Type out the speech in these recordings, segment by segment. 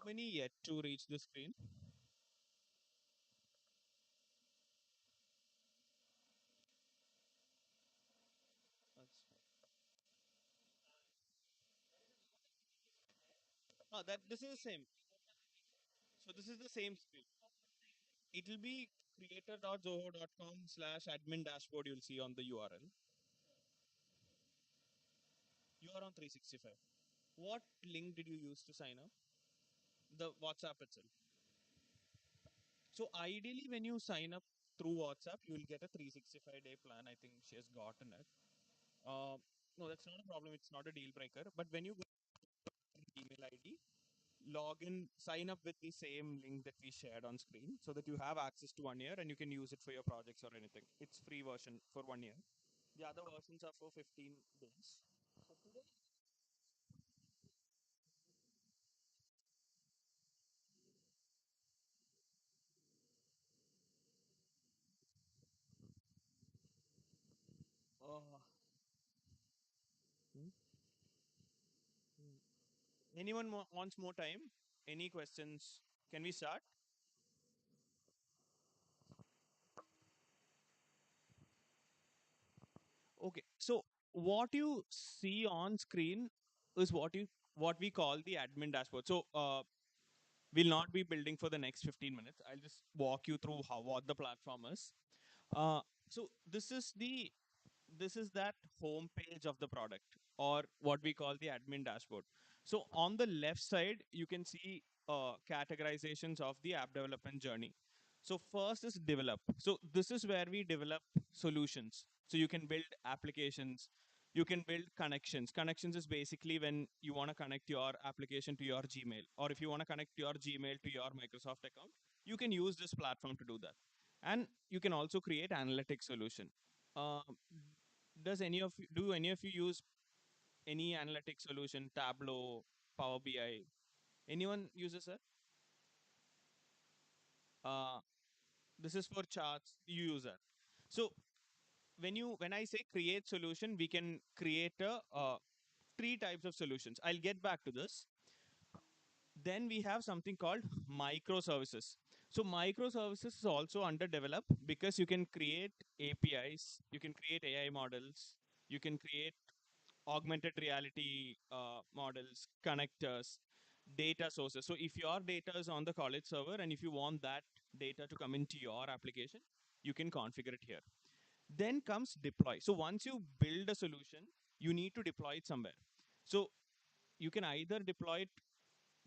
Many yet to reach the screen? That's that this is the same. So this is the same screen. It will be creator.zoho.com/admin dashboard. You'll see on the URL. You are on 365. What link did you use to sign up? The WhatsApp itself. So ideally, when you sign up through WhatsApp, you will get a 365-day plan. I think she has gotten it. Uh, no, that's not a problem. It's not a deal breaker. But when you go to email ID, log in, sign up with the same link that we shared on screen so that you have access to 1 year and you can use it for your projects or anything. It's free version for 1 year. The other versions are for 15 days. Uh, hmm, hmm. Anyone wants more time? Any questions? Can we start? Okay. So what you see on screen is what we call the admin dashboard. So we'll not be building for the next 15 minutes. I'll just walk you through how what the platform is. So this is that home page of the product, or what we call the admin dashboard. So on the left side, you can see categorizations of the app development journey. So first is develop. So this is where we develop solutions. So you can build applications, you can build connections. Connections is basically when you want to connect your application to your Gmail, or if you want to connect your Gmail to your Microsoft account, you can use this platform to do that. And you can also create analytics solution. Um, does any of you do any of you use any analytics solution, Tableau, Power BI? Anyone uses it? Uh, this is for charts. You use it. So when I say create solution, we can create a three types of solutions. I'll get back to this. Then we have something called microservices. So microservices is also underdeveloped because you can create APIs, you can create AI models, you can create augmented reality models, connectors, data sources. So if your data is on the college server and if you want that data to come into your application, you can configure it here. Then comes deploy. So once you build a solution, you need to deploy it somewhere. So you can either deploy it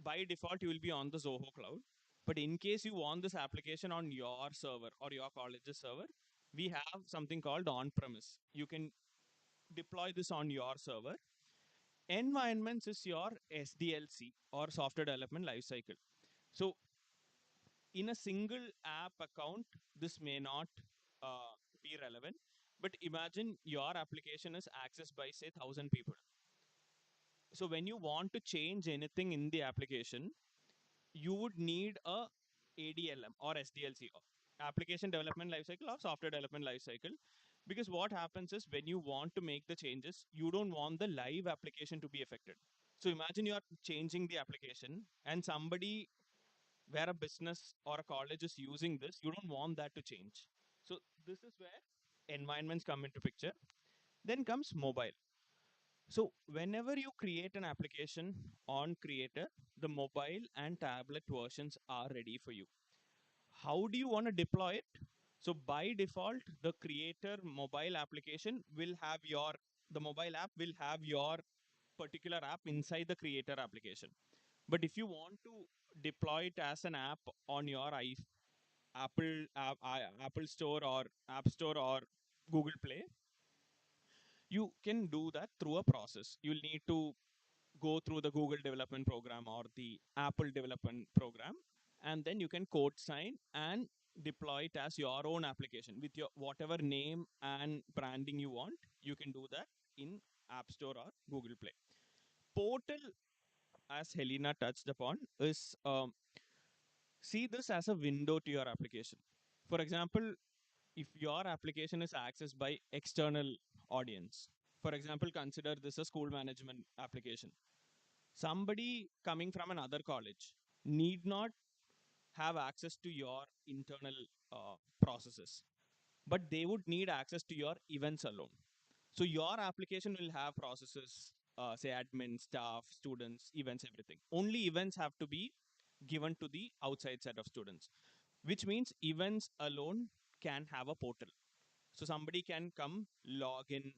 by default, you will be on the Zoho cloud. But in case you want this application on your server or your college's server, we have something called on-premise. You can deploy this on your server. Environments is your SDLC, or software development lifecycle. So in a single app account, this may not be relevant. But imagine your application is accessed by say 1,000 people. So when you want to change anything in the application, you would need a ADLM or SDLC, application development lifecycle or software development lifecycle. Because what happens is when you want to make the changes, you don't want the live application to be affected. So imagine you are changing the application and somebody where a business or a college is using this, you don't want that to change. So this is where environments come into picture. Then comes mobile. So whenever you create an application on Creator, the mobile and tablet versions are ready for you. How do you want to deploy it? So by default, the Creator mobile application will have the mobile app will have your particular app inside the Creator application. But if you want to deploy it as an app on your Apple Store or App Store or Google Play, you can do that through a process. You'll need to go through the Google development program or the Apple development program, and then you can code sign and deploy it as your own application with your whatever name and branding you want. You can do that in App Store or Google Play. Portal, as Helena touched upon, is see this as a window to your application. For example, if your application is accessed by external audience, for example, consider this a school management application. Somebody coming from another college. need not have access to your internal processes, but they would need access to your events alone. So your application will have processes, say admin, staff, students, events, everything. Only events have to be given to the outside set of students, which means events alone can have a portal. So somebody can come, log in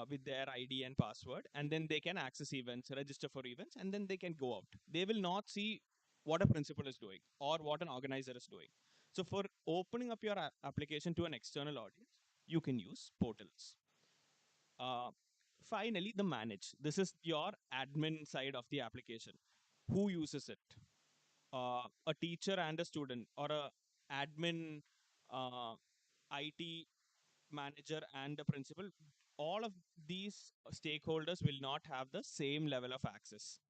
with their ID and password, and then they can access events, register for events, and then they can go out. They will not see what a principal is doing or what an organizer is doing. So for opening up your application to an external audience, you can use portals. Uh, Finally, the manage. This is your admin side of the application. Who uses it? A teacher and a student, or a admin, IT manager and the principal. All of these stakeholders will not have the same level of access.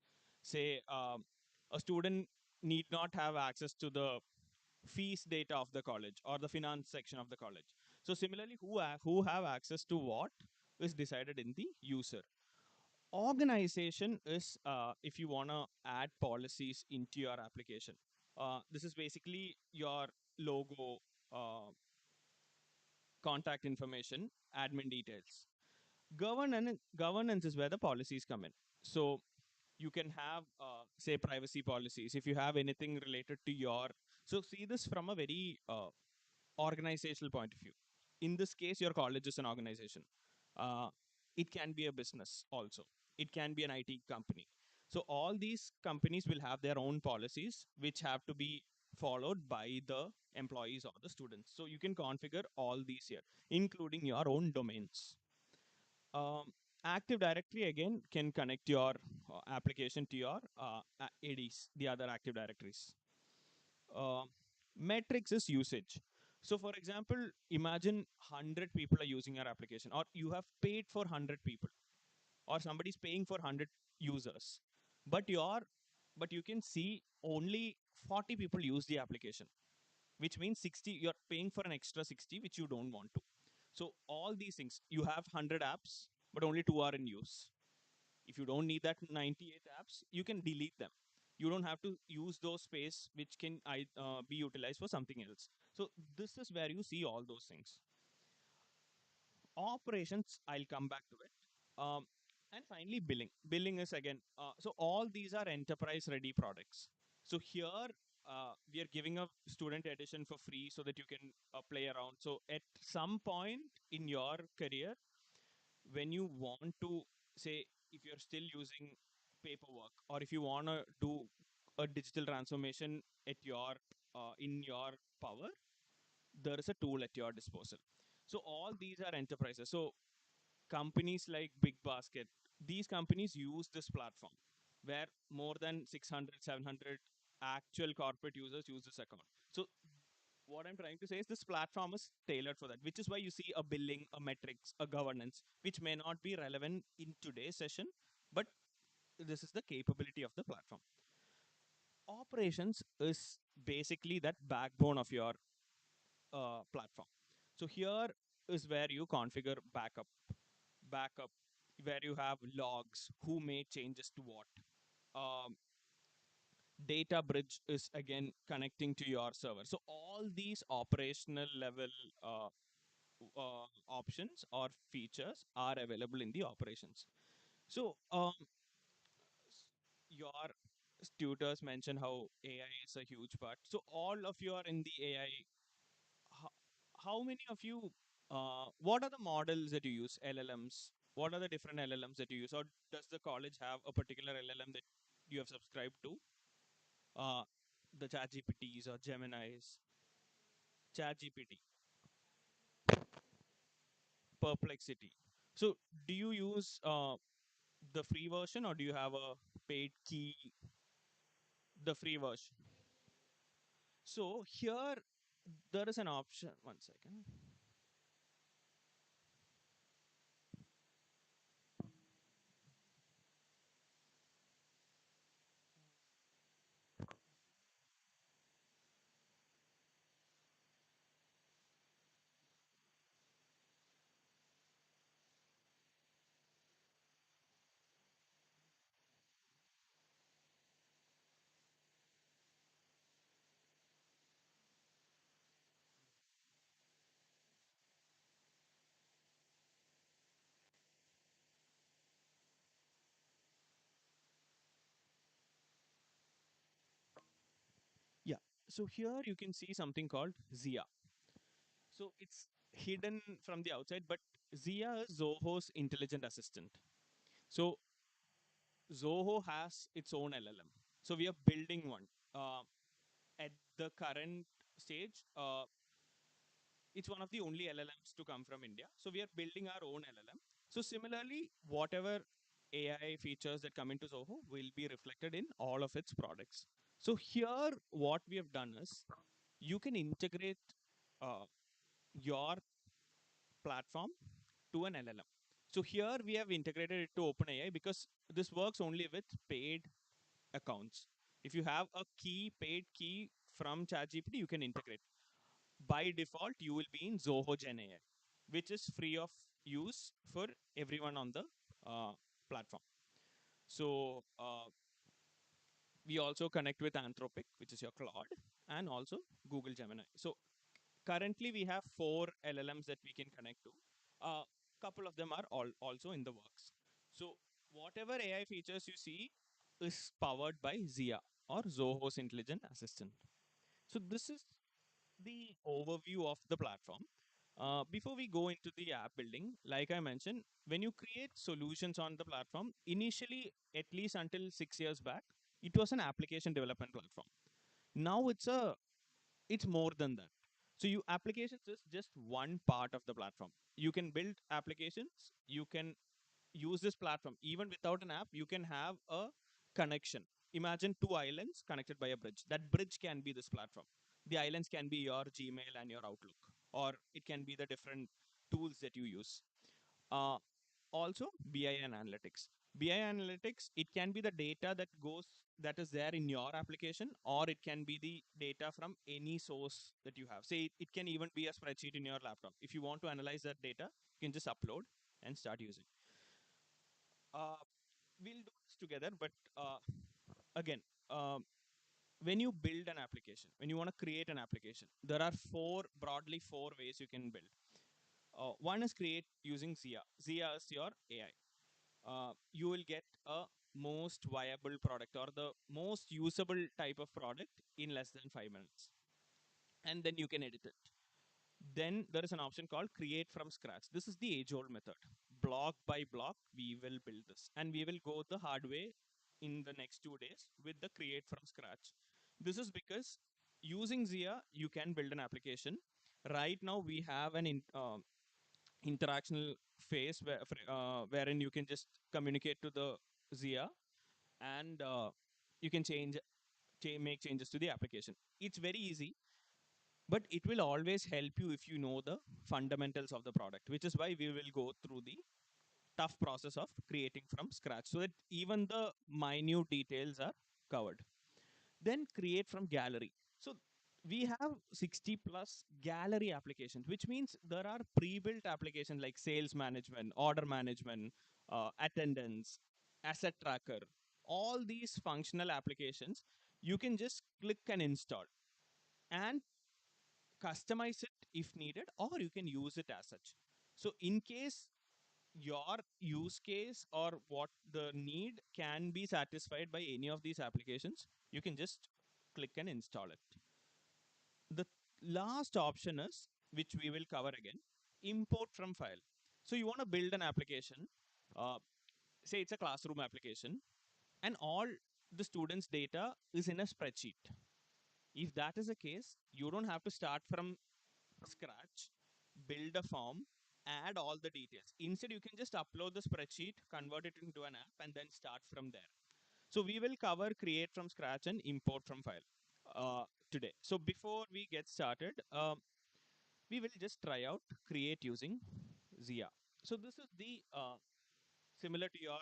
Say, a student need not have access to the fees data of the college or the finance section of the college. So similarly, who have access to what is decided in the user. Organization is, if you want to add policies into your application. This is basically your logo, uh, contact information, admin details. Governance is where the policies come in. So you can have, say, privacy policies if you have anything related to your. So see this from a very organizational point of view. In this case, your college is an organization. Uh, it can be a business also. It can be an IT company. So all these companies will have their own policies, which have to be followed by the employees or the students. So you can configure all these here, including your own domains. Um, Active Directory again can connect your application to your ADs, the other Active Directories. uh, Metrics is usage. So for example, imagine 100 people are using your application, or you have paid for 100 people, or somebody's paying for 100 users, but you can see only 40 people use the application, which means 60, you're paying for an extra 60 which you don't want to. So all these things, you have 100 apps but only 2 are in use. If you don't need that 98 apps, you can delete them. You don't have to use those space which can be utilized for something else. So this is where you see all those things. Operations, I'll come back to it. And finally, billing is again, so all these are enterprise ready products. So here, we are giving a student edition for free so that you can play around. So at some point in your career, when you want to, say, if you're still using paperwork, or if you want to do a digital transformation at your in your power, there is a tool at your disposal. So all these are enterprises. So companies like Big Basket, these companies use this platform where more than 600, 700 actual corporate users use this account. So what I'm trying to say is this platform is tailored for that, which is why you see a billing, a metrics, a governance, which may not be relevant in today's session, but this is the capability of the platform. Operations is basically that backbone of your platform. So here is where you configure backup, where you have logs, who made changes to what. Um, Data bridge is again connecting to your server. So all these operational level options or features are available in the operations. So your tutors mentioned how AI is a huge part. So all of you are in the AI. How, how many of you? What are the models that you use? LLMs. What are the different LLMs that you use, or does the college have a particular LLM that you have subscribed to? Uh, the ChatGPTs or Gemini's. ChatGPT, Perplexity. So, do you use the free version, or do you have a paid key? The free version. So here there is an option. One second. So here you can see something called Zia. So it's hidden from the outside, but Zia is Zoho's intelligent assistant. So Zoho has its own LLM. So we are building one. At the current stage, it's one of the only LLMs to come from India. So we are building our own LLM. So similarly, whatever AI features that come into Zoho will be reflected in all of its products. So here, what we have done is you can integrate uh, your platform to an LLM. So here we have integrated it to OpenAI because this works only with paid accounts. If you have a paid key from ChatGPT, you can integrate. By default, you will be in Zoho Gen AI, which is free of use for everyone on the platform. So we also connect with Anthropic, which is your Claude, and also Google Gemini. So currently we have 4 LLMs that we can connect to. A couple of them are also in the works. So whatever AI features you see is powered by Zia or Zoho's intelligent assistant. So this is the overview of the platform. Before we go into the app building, like I mentioned, when you create solutions on the platform, initially, at least until 6 years back, it was an application development platform. Now it's more than that. So you applications is just one part of the platform. You can build applications, you can use this platform even without an app. You can have a connection. Imagine two islands connected by a bridge. That bridge can be this platform. The islands can be your Gmail and your Outlook, or it can be the different tools that you use. uh, Also, BI and analytics. BI analytics, it can be the data that is there in your application, or it can be the data from any source that you have. Say it can even be a spreadsheet in your laptop. If you want to analyze that data, you can just upload and start using. uh, we'll do this together, but again, um, when you build an application, when you want to create an application, there are broadly four ways you can build. One is create using Zia. Zia is your AI. You will get a most viable product or the most usable type of product in less than 5 minutes, and then you can edit it. Then there is an option called create from scratch. This is the age old method. Block by block, we will build this, and we will go the hard way in the next 2 days with the create from scratch. This is because using Zia, you can build an application. Right now, we have an interactional phase wherein you can just communicate to the Zia, and you can make changes to the application. It's very easy, but it will always help you if you know the fundamentals of the product, which is why we will go through the tough process of creating from scratch so that even the minute details are covered. Then create from gallery. So we have 60 plus gallery applications, which means there are pre-built applications like sales management, order management, attendance, asset tracker. All these functional applications you can just click and install and customize it if needed, or you can use it as such. So in case your use case or what the need can be satisfied by any of these applications, you can just click and install it. The last option is, which we will cover again, import from file. So you want to build an application, uh, say it's a classroom application, and all the students' data is in a spreadsheet. If that is the case, you don't have to start from scratch, build a form, add all the details. Instead, you can just upload the spreadsheet, convert it into an app, and then start from there. So we will cover create from scratch and import from file today. So before we get started, we will just try out create using Zia. So this is the similar to your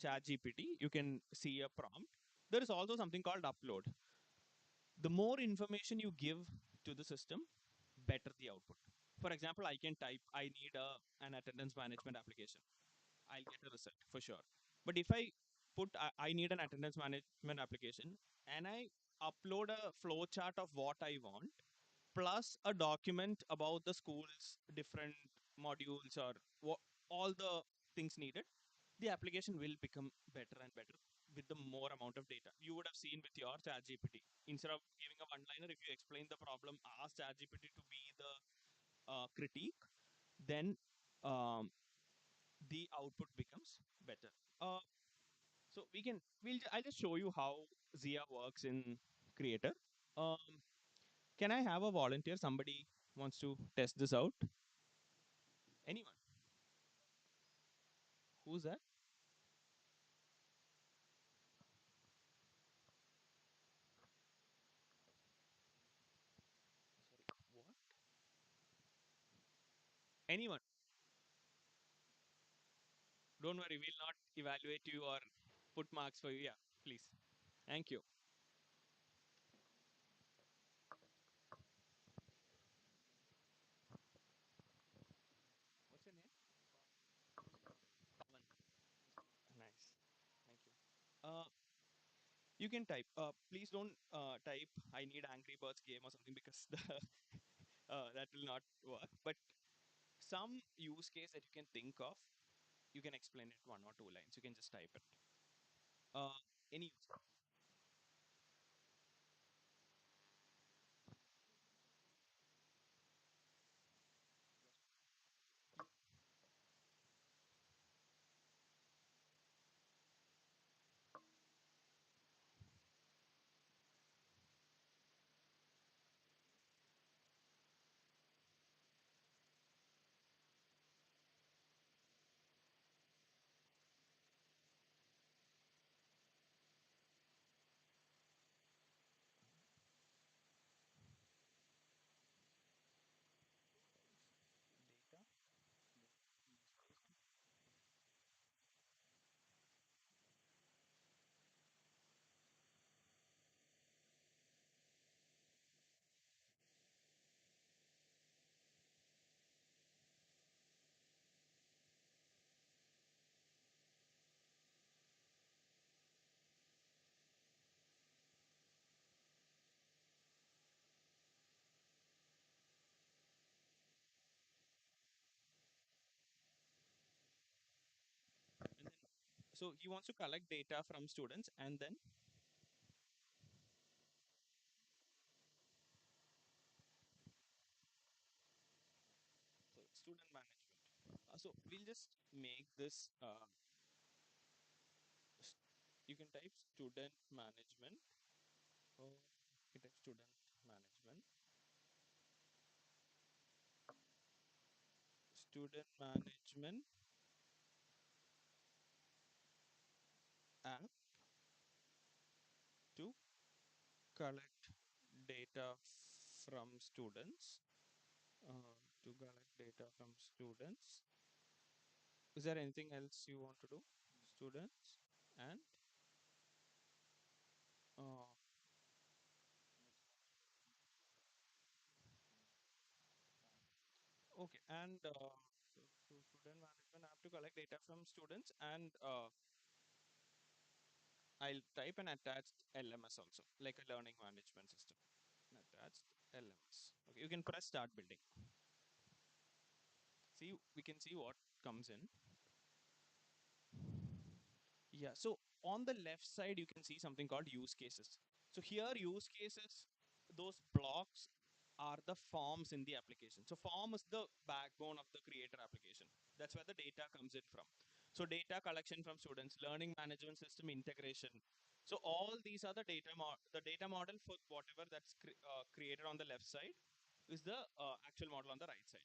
chat GPT. You can see a prompt. There is also something called upload. The more information you give to the system, better the output. For example, I can type, I need an attendance management application. I'll get a result for sure. But if I I need an attendance management application, and I upload a flow chart of what I want, plus a document about the school's different modules or all the things needed, the application will become better and better with the more amount of data. You would have seen with your ChatGPT. instead of giving a one liner, if you explain the problem, ask ChatGPT to be the critique, then um, the output becomes better. Uh, so I'll just show you how Zia works in Creator. Um, can I have a volunteer? Somebody wants to test this out. Anyone? Who's that? Sorry, what? Anyone? Don't worry, we'll not evaluate you or put marks for you. Yeah, please. Thank you. What's your name? Pawan. Nice. Thank you. You can type. Please don't type I need Angry Birds game or something because that will not work. But some use case that you can think of, you can explain it one or two lines. You can just type it. Uh, any use case. Data. And then, so he wants to collect data from students and then so student management. So we'll just make this. You can type student management. Oh, you type student management. Student management app to collect data from students. To collect data from students. Is there anything else you want to do? Students and uh, okay, and so student management app to collect data from students, and I'll type an attached LMS also, like a learning management system. An attached LMS. Okay, you can press start building. See, we can see what comes in. Yeah, so on the left side, you can see something called use cases. So here, use cases, those blocks are the forms in the application. So form is the backbone of the creator application. That's where the data comes in from. So data collection from students, learning management system integration. So all these are the the data model for whatever that's created on the left side is the actual model on the right side.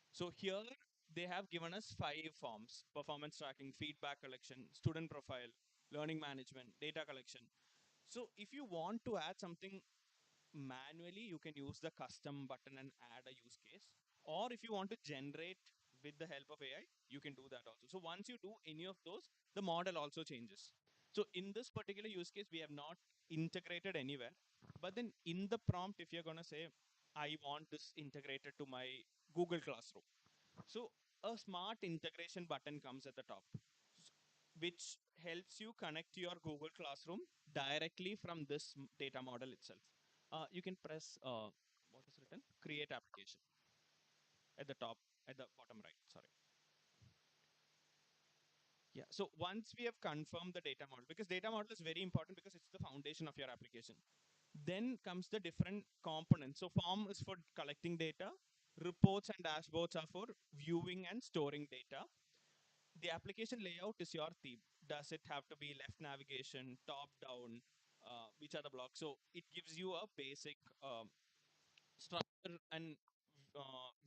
So here they have given us 5 forms: performance tracking, feedback collection, student profile, learning management, data collection. So if you want to add something manually, you can use the custom button and add a use case. Or if you want to generate with the help of AI, you can do that also. So once you do any of those, the model also changes. So in this particular use case, we have not integrated anywhere. But then in the prompt, if you're going to say, I want this integrated to my Google Classroom, so a smart integration button comes at the top, which helps you connect your Google Classroom directly from this data model itself. You can press what is written? Create application at the top, at the bottom right. Sorry. Yeah. So once we have confirmed the data model, because data model is very important because it's the foundation of your application. Then comes the different components. So form is for collecting data. Reports and dashboards are for viewing and storing data. The application layout is your theme. Does it have to be left navigation, top down, which are the blocks? So it gives you a basic structure and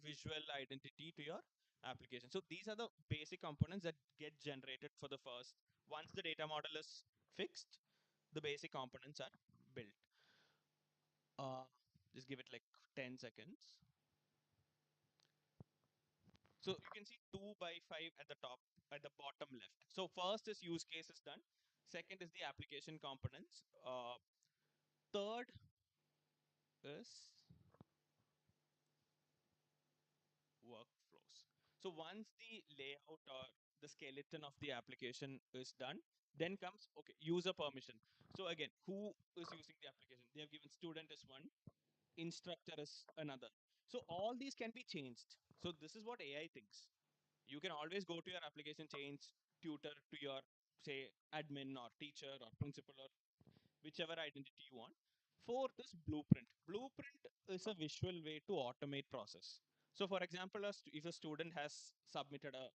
visual identity to your application. So these are the basic components that get generated for the first. Once the data model is fixed, the basic components are built. Uh, just give it like 10 seconds. So you can see 2 by 5 at the top, at the bottom left. So first is use cases done. Second is the application components. Third is workflows. So once the layout or the skeleton of the application is done, then comes, okay, user permission. So again, who is using the application? They have given student is one, instructor is another. So all these can be changed. So this is what AI thinks. You can always go to your application, change tutor to your, say, admin or teacher or principal or whichever identity you want. Fourth is blueprint. Blueprint is a visual way to automate process. So for example, if a student has submitted a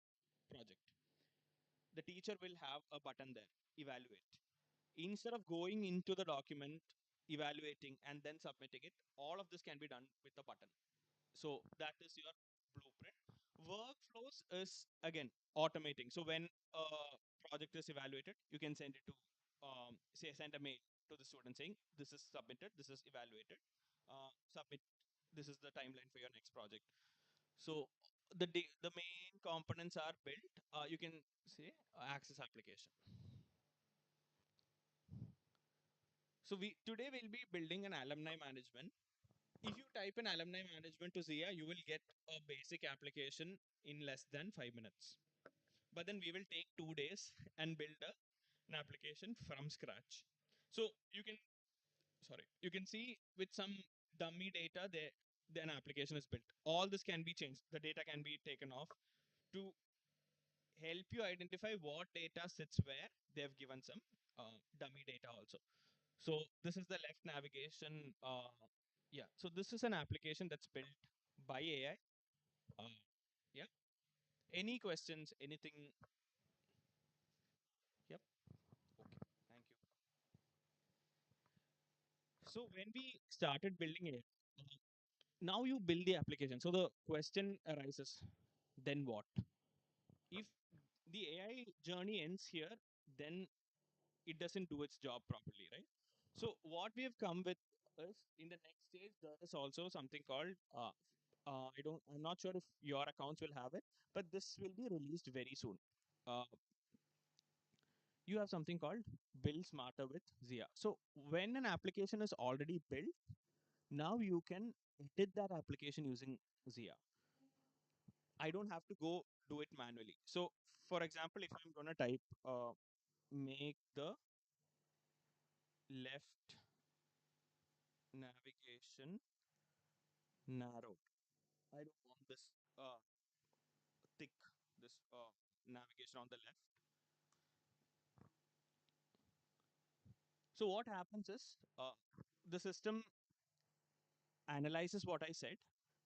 project, the teacher will have a button there, evaluate. Instead of going into the document, evaluating and then submitting it, all of this can be done with a button. So that is your blueprint. Workflows is again automating. So when a project is evaluated, you can send it to say send a mail to the student saying this is submitted, this is evaluated, submit. This is the timeline for your next project. So the main components are built. You can say access application. So we today we'll be building an alumni management. If you type in alumni management to Zia, you will get a basic application in less than 5 minutes. But then we will take 2 days and build an application from scratch. So you can see with some dummy data there, then application is built. All this can be changed. The data can be taken off to help you identify what data sits where. They have given some dummy data also. So this is the left navigation. Yeah. So this is an application that's built by AI. Uh, yeah. Any questions? Anything? Yep. Okay. Thank you. So when we started building it, now you build the application. So the question arises, then what? If the AI journey ends here, then it doesn't do its job properly, right? So what we have come with is in the next stage, there is also something called, I'm not sure if your accounts will have it, but this will be released very soon. Uh, you have something called Build Smarter with Zia. So when an application is already built, now you can edit that application using Zia. I don't have to go do it manually. So for example, if I'm going to type, make the left navigation narrow. I don't want this thick, this navigation on the left. So what happens is the system analyzes what I said,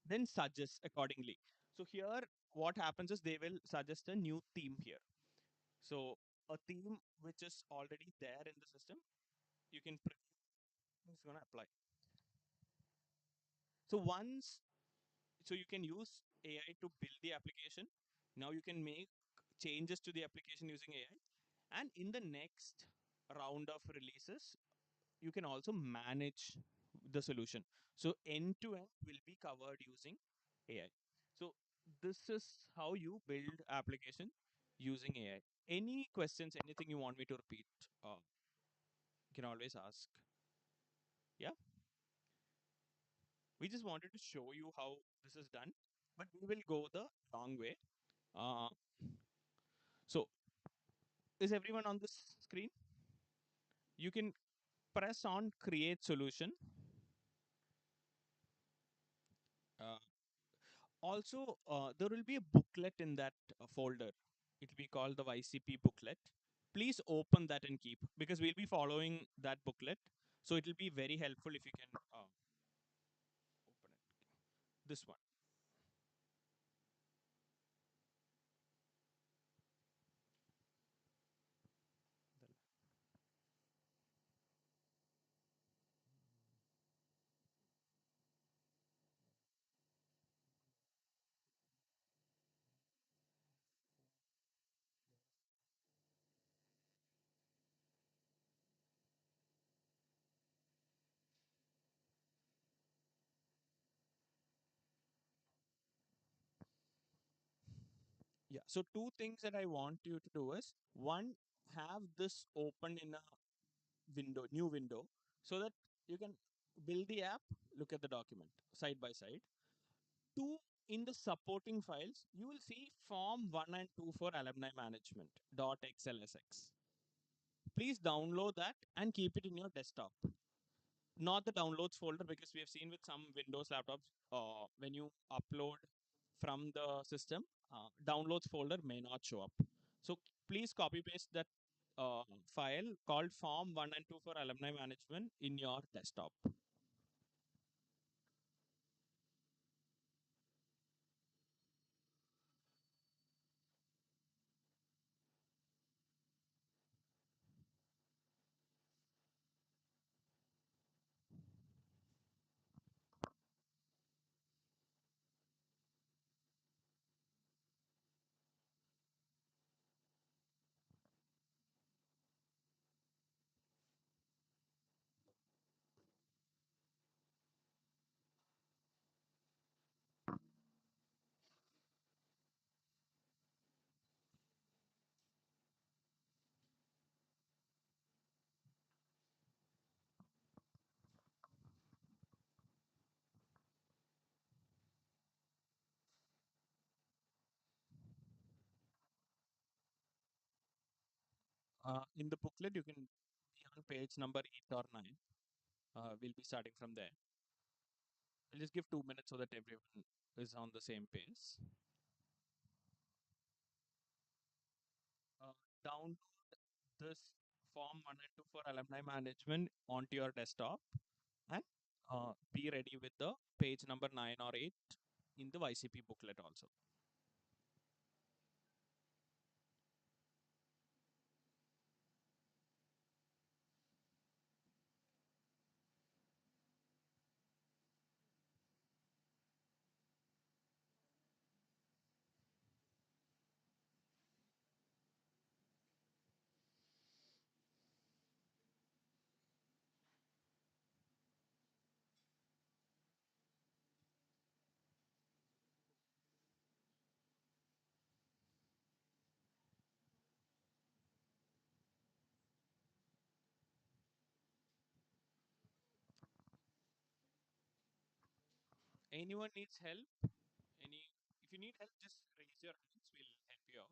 then suggests accordingly. So here, what happens is they will suggest a new theme here. So a theme which is already there in the system, you can it's going to apply. So so you can use AI to build the application. Now you can make changes to the application using AI. And in the next round of releases, you can also manage the solution. So end to end will be covered using AI. So this is how you build application using AI. Any questions, anything you want me to repeat, you can always ask. Yeah, we just wanted to show you how this is done, but we will go the long way. Uh, so is everyone on this screen? You can press on create solution. Uh, Also, there will be a booklet in that folder. It will be called the YCP booklet. Please open that and keep because we'll be following that booklet. So it will be very helpful if you can open it. This one. Yeah. So two things that I want you to do is one, have this open in a new window, so that you can build the app, look at the document side by side. Two, in the supporting files, you will see form 1 and 2 for alumni management .xlsx. Please download that and keep it in your desktop, not the downloads folder, because we have seen with some Windows laptops, when you upload from the system, downloads folder may not show up. So please copy paste that file called form 1 and 2 for alumni management in your desktop. In the booklet, you can be on page number 8 or 9. We'll be starting from there. I'll just give 2 minutes so that everyone is on the same page. Uh, Download this form 1 and 2 for alumni management onto your desktop, and be ready with the page number 9 or 8 in the YCP booklet also. Anyone needs help? Any? If you need help, just raise your hands. We'll help you out.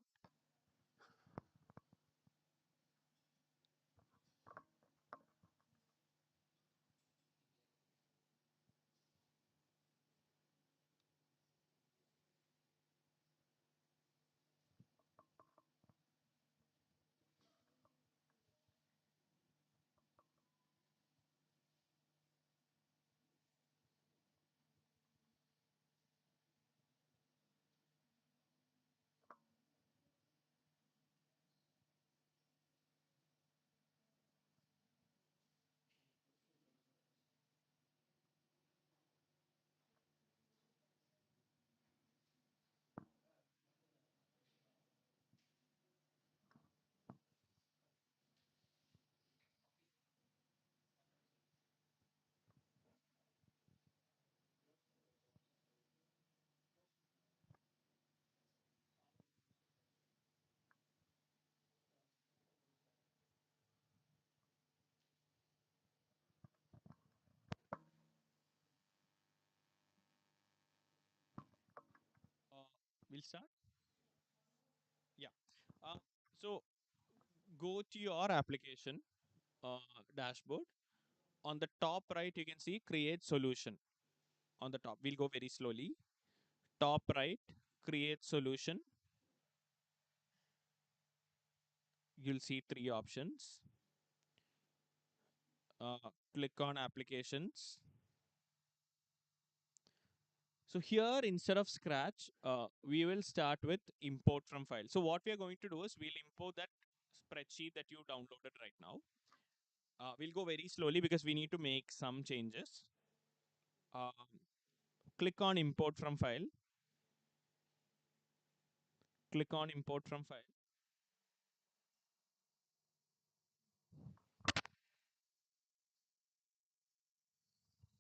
Uh, we'll start. Yeah. Uh, so go to your application dashboard. On the top right, you can see create solution. On the top, we'll go very slowly. Top right, create solution. You'll see three options. Click on applications. So here, instead of scratch, we will start with import from file. So what we are going to do is we'll import that spreadsheet that you downloaded right now. We'll go very slowly because we need to make some changes. Click on import from file. Click on import from file.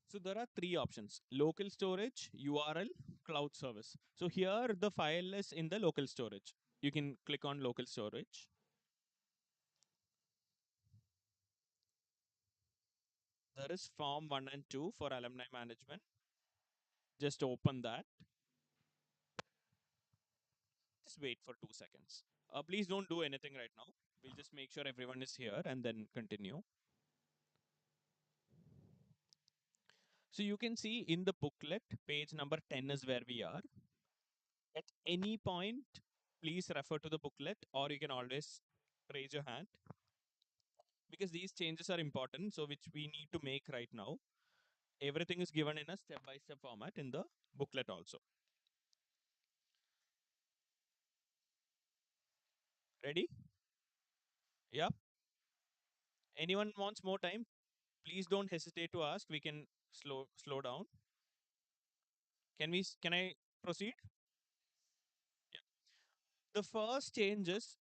So there are three options: local storage, URL, cloud service. So here the file is in the local storage. You can click on local storage. There is form 1 and 2 for alumni management. Just open that. Just wait for 2 seconds. Please don't do anything right now. We'll just make sure everyone is here and then continue. So you can see in the booklet, page number 10 is where we are. At any point, please refer to the booklet, or you can always raise your hand because these changes are important. So which we need to make right now. Everything is given in a step-by-step format in the booklet also. Ready? Yeah. Anyone wants more time? Please don't hesitate to ask. We can slow down. Can I proceed? Yeah. The first change is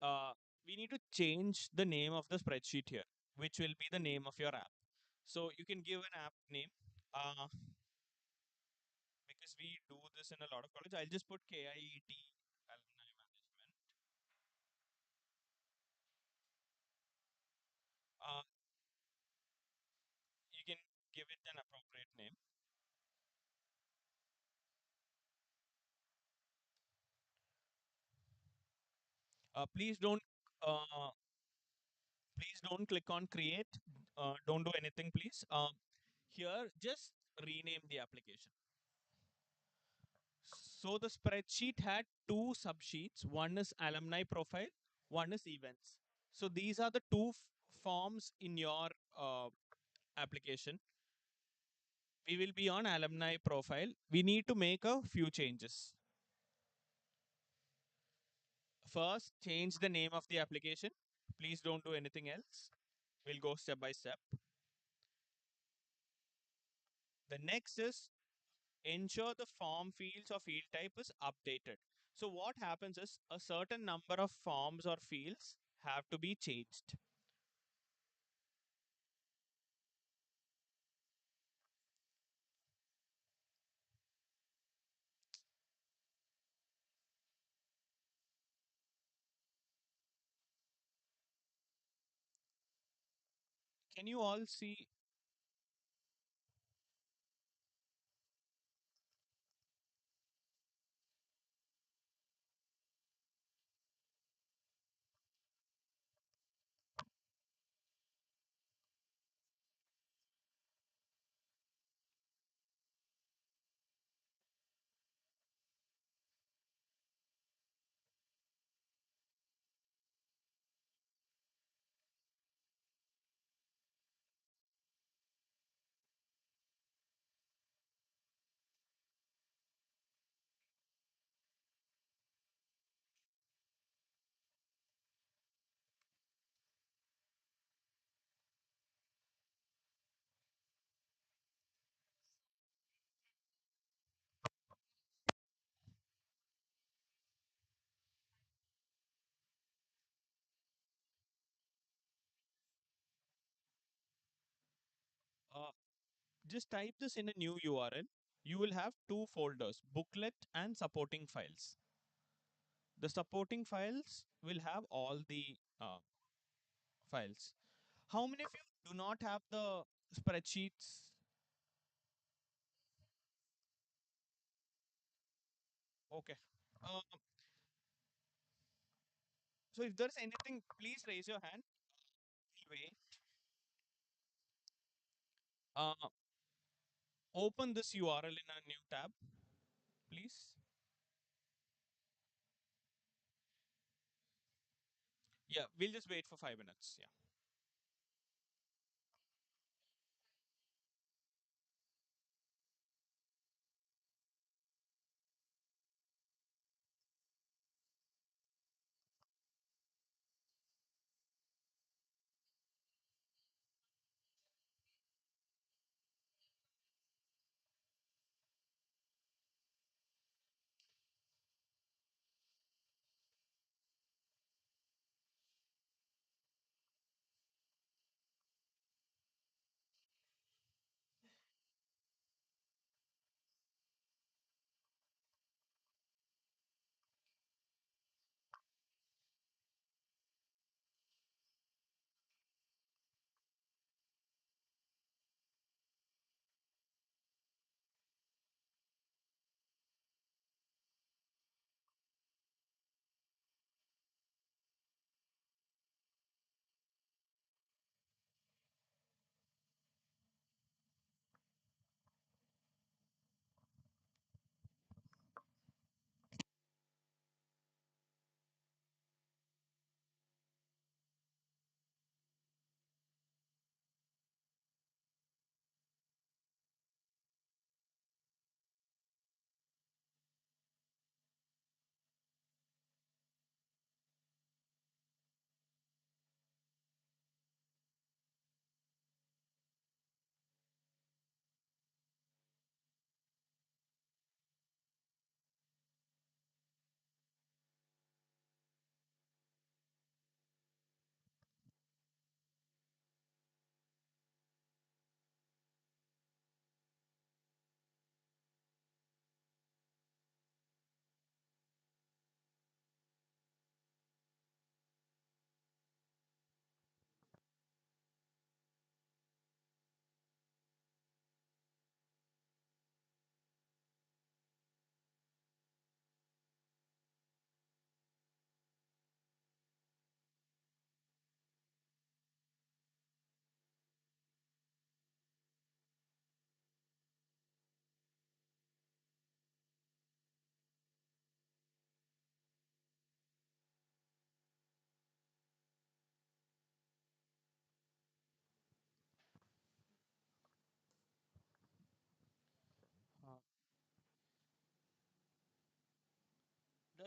we need to change the name of the spreadsheet here, which will be the name of your app. So you can give an app name. Because we do this in a lot of college, I'll just put KIET alumni management. Uh, you can give it an appropriate name. Please don't uh, please don't click on create. Don't do anything, please. Here, just rename the application. So the spreadsheet had two subsheets. One is alumni profile, one is events. So these are the two forms in your application. We will be on alumni profile. We need to make a few changes. First, change the name of the application. Please don't do anything else. We'll go step by step. The next is ensure the form fields or field type is updated. So what happens is a certain number of forms or fields have to be changed. Can you all see? Uh, just type this in a new URL. You will have two folders, booklet and supporting files. The supporting files will have all the files. How many of you do not have the spreadsheets? Okay. Uh, so if there's anything, please raise your hand. Wait. Uh, Open this URL in a new tab, please. Yeah, we'll just wait for 5 minutes. Yeah.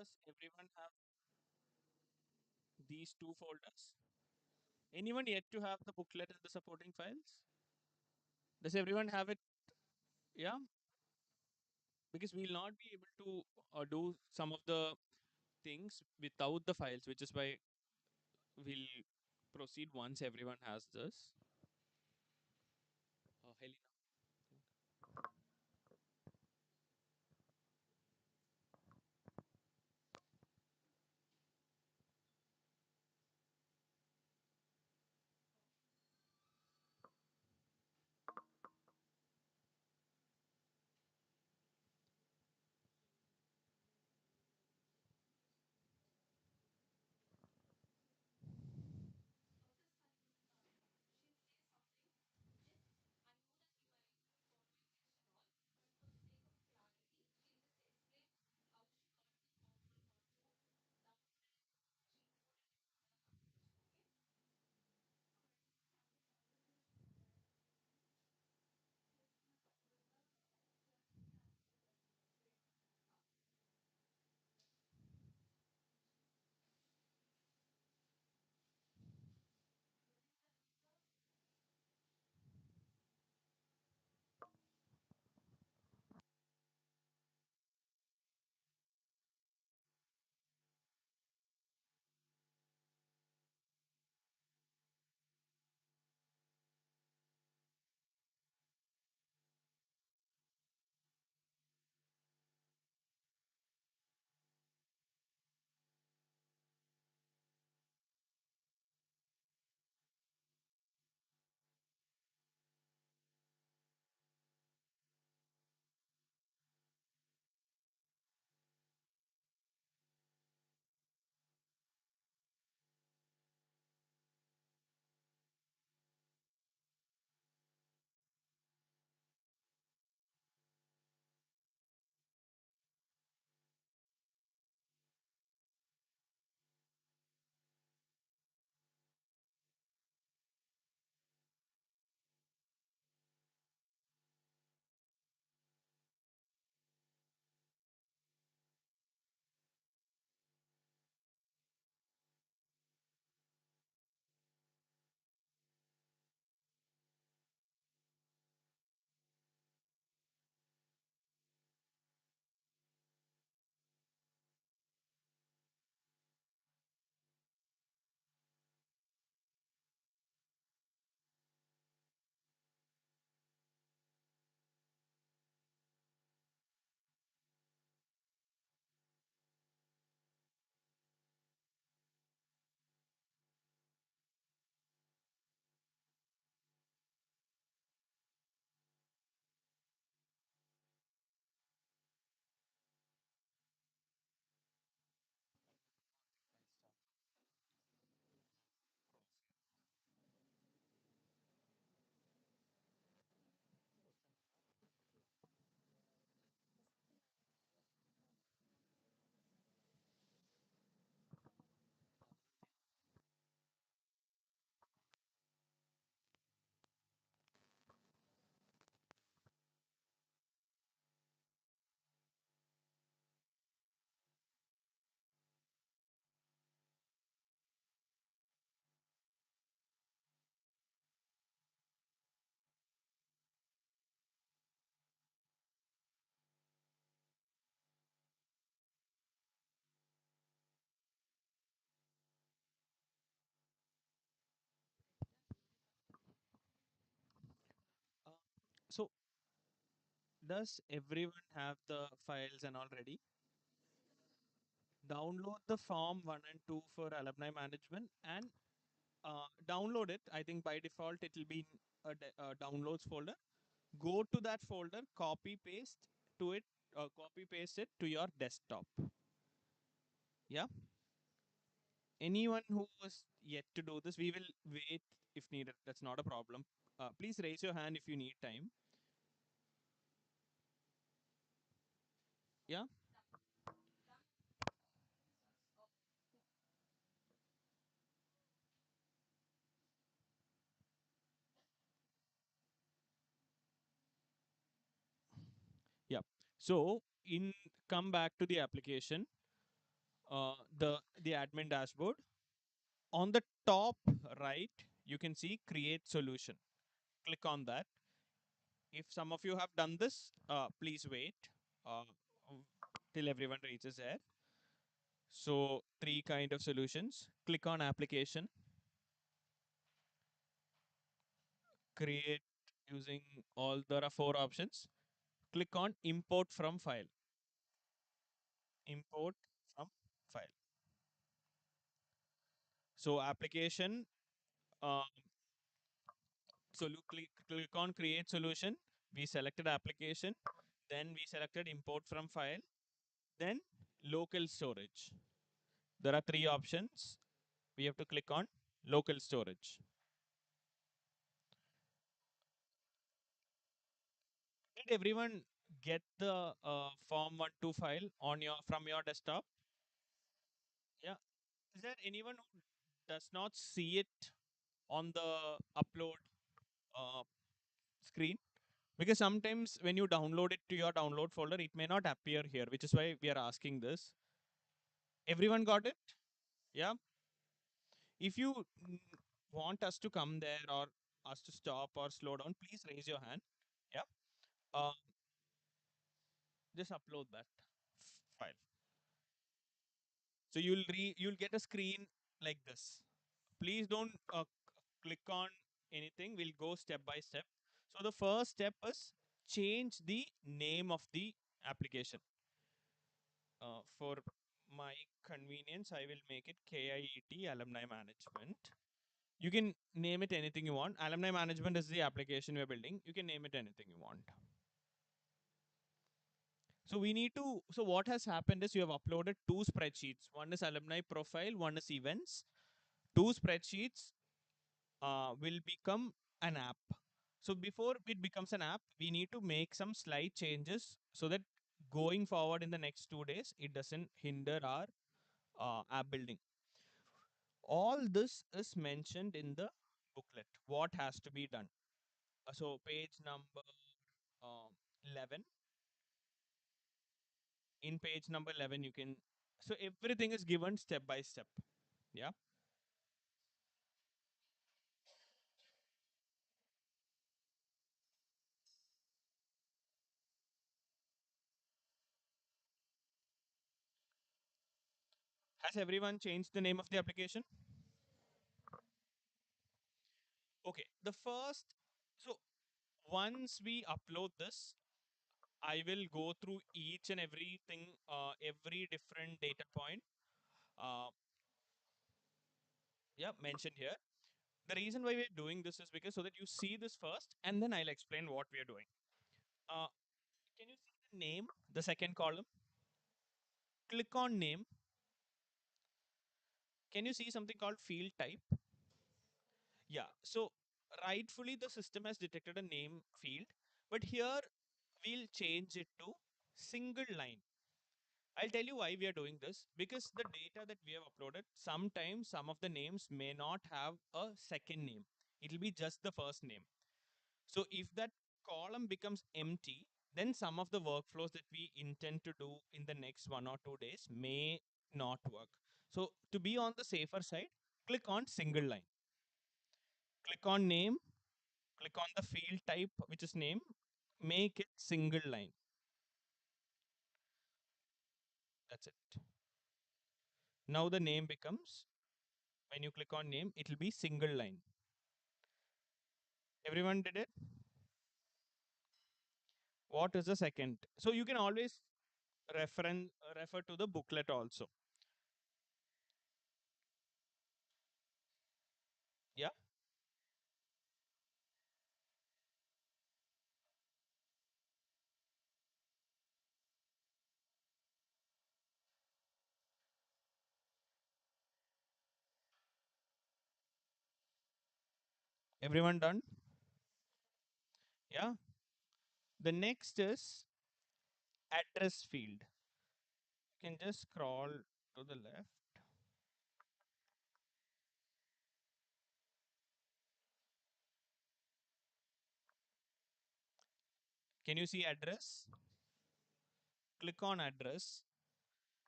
Does everyone have these two folders? Anyone yet to have the booklet and the supporting files? Does everyone have it? Yeah, because we'll not be able to do some of the things without the files, which is why we'll proceed once everyone has this. Helena. Uh, so, does everyone have the files and all ready? Download the form 1 and 2 for alumni management and download it. I think by default it will be in a downloads folder. Go to that folder, copy paste it to your desktop. Yeah. Anyone who was yet to do this, we will wait if needed. That's not a problem. Please raise your hand if you need time. Yeah. Yeah. So in come back to the application. the admin dashboard. On the top right, you can see create solution. Click on that. If some of you have done this, please wait uh, till everyone reaches there. So three kind of solutions. Click on application, create using all, there are four options. Click on import from file. Import from file. So application, uh, click on create solution. We selected application, then we selected import from file, then local storage. There are three options. We have to click on local storage. Did everyone get the form12 file on your from your desktop? Yeah. Is there anyone who does not see it on the upload uh, screen? Because sometimes when you download it to your download folder, it may not appear here, which is why we are asking this. Everyone got it? Yeah. If you want us to come there or us to stop or slow down, please raise your hand. Yeah. Uh, just upload that file. So you'll get a screen like this. Please don't click on anything. We'll go step by step. So the first step is change the name of the application. For my convenience, I will make it KIET Alumni Management. You can name it anything you want. Alumni Management is the application we're building. You can name it anything you want. So we need to, so what has happened is you have uploaded two spreadsheets. One is alumni profile, one is events. Two spreadsheets will become an app. So before it becomes an app, we need to make some slight changes so that going forward in the next 2 days, it doesn't hinder our app building. All this is mentioned in the booklet. What has to be done? So page number 11. In page number 11, you can, so everything is given step by step. Yeah. Has everyone changed the name of the application? Okay. The first, so once we upload this, I will go through each and everything, every different data point, uh, yeah, mentioned here. The reason why we're doing this is because so that you see this first, and then I'll explain what we are doing. Uh, can you see the name, the second column? Click on name. Can you see something called field type? Yeah. So rightfully, the system has detected a name field, but here we'll change it to single line. I'll tell you why we are doing this, because the data that we have uploaded, sometimes some of the names may not have a second name. It'll be just the first name. So if that column becomes empty, then some of the workflows that we intend to do in the next 1 or 2 days may not work. So to be on the safer side, click on single line. Click on name, click on the field type, which is name, make it single line. That's it. Now the name becomes, when you click on name, it will be single line. Everyone did it? What is the second? So you can always refer to the booklet also. Yeah. Everyone done? Yeah. The next is address field. You can just scroll to the left. Can you see address? Click on address.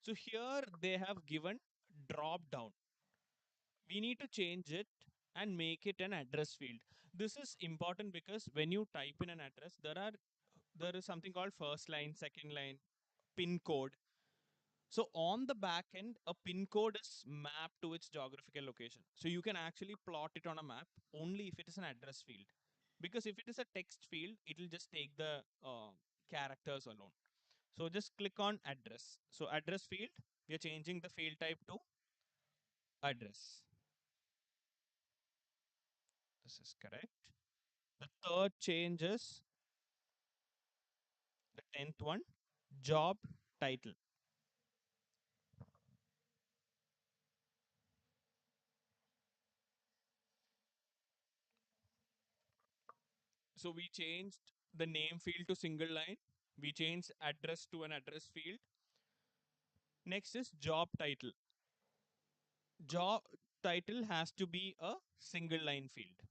So here they have given drop down. We need to change it and make it an address field. This is important because when you type in an address, there is something called first line, second line, pin code. So on the back end, a pin code is mapped to its geographical location. So you can actually plot it on a map only if it is an address field. Because if it is a text field, it will just take the characters alone. So just click on address. So address field, we are changing the field type to address. This is correct. The third change is the 10th one, job title. So we changed the name field to single line. We changed address to an address field. Next is job title. Job title has to be a single line field.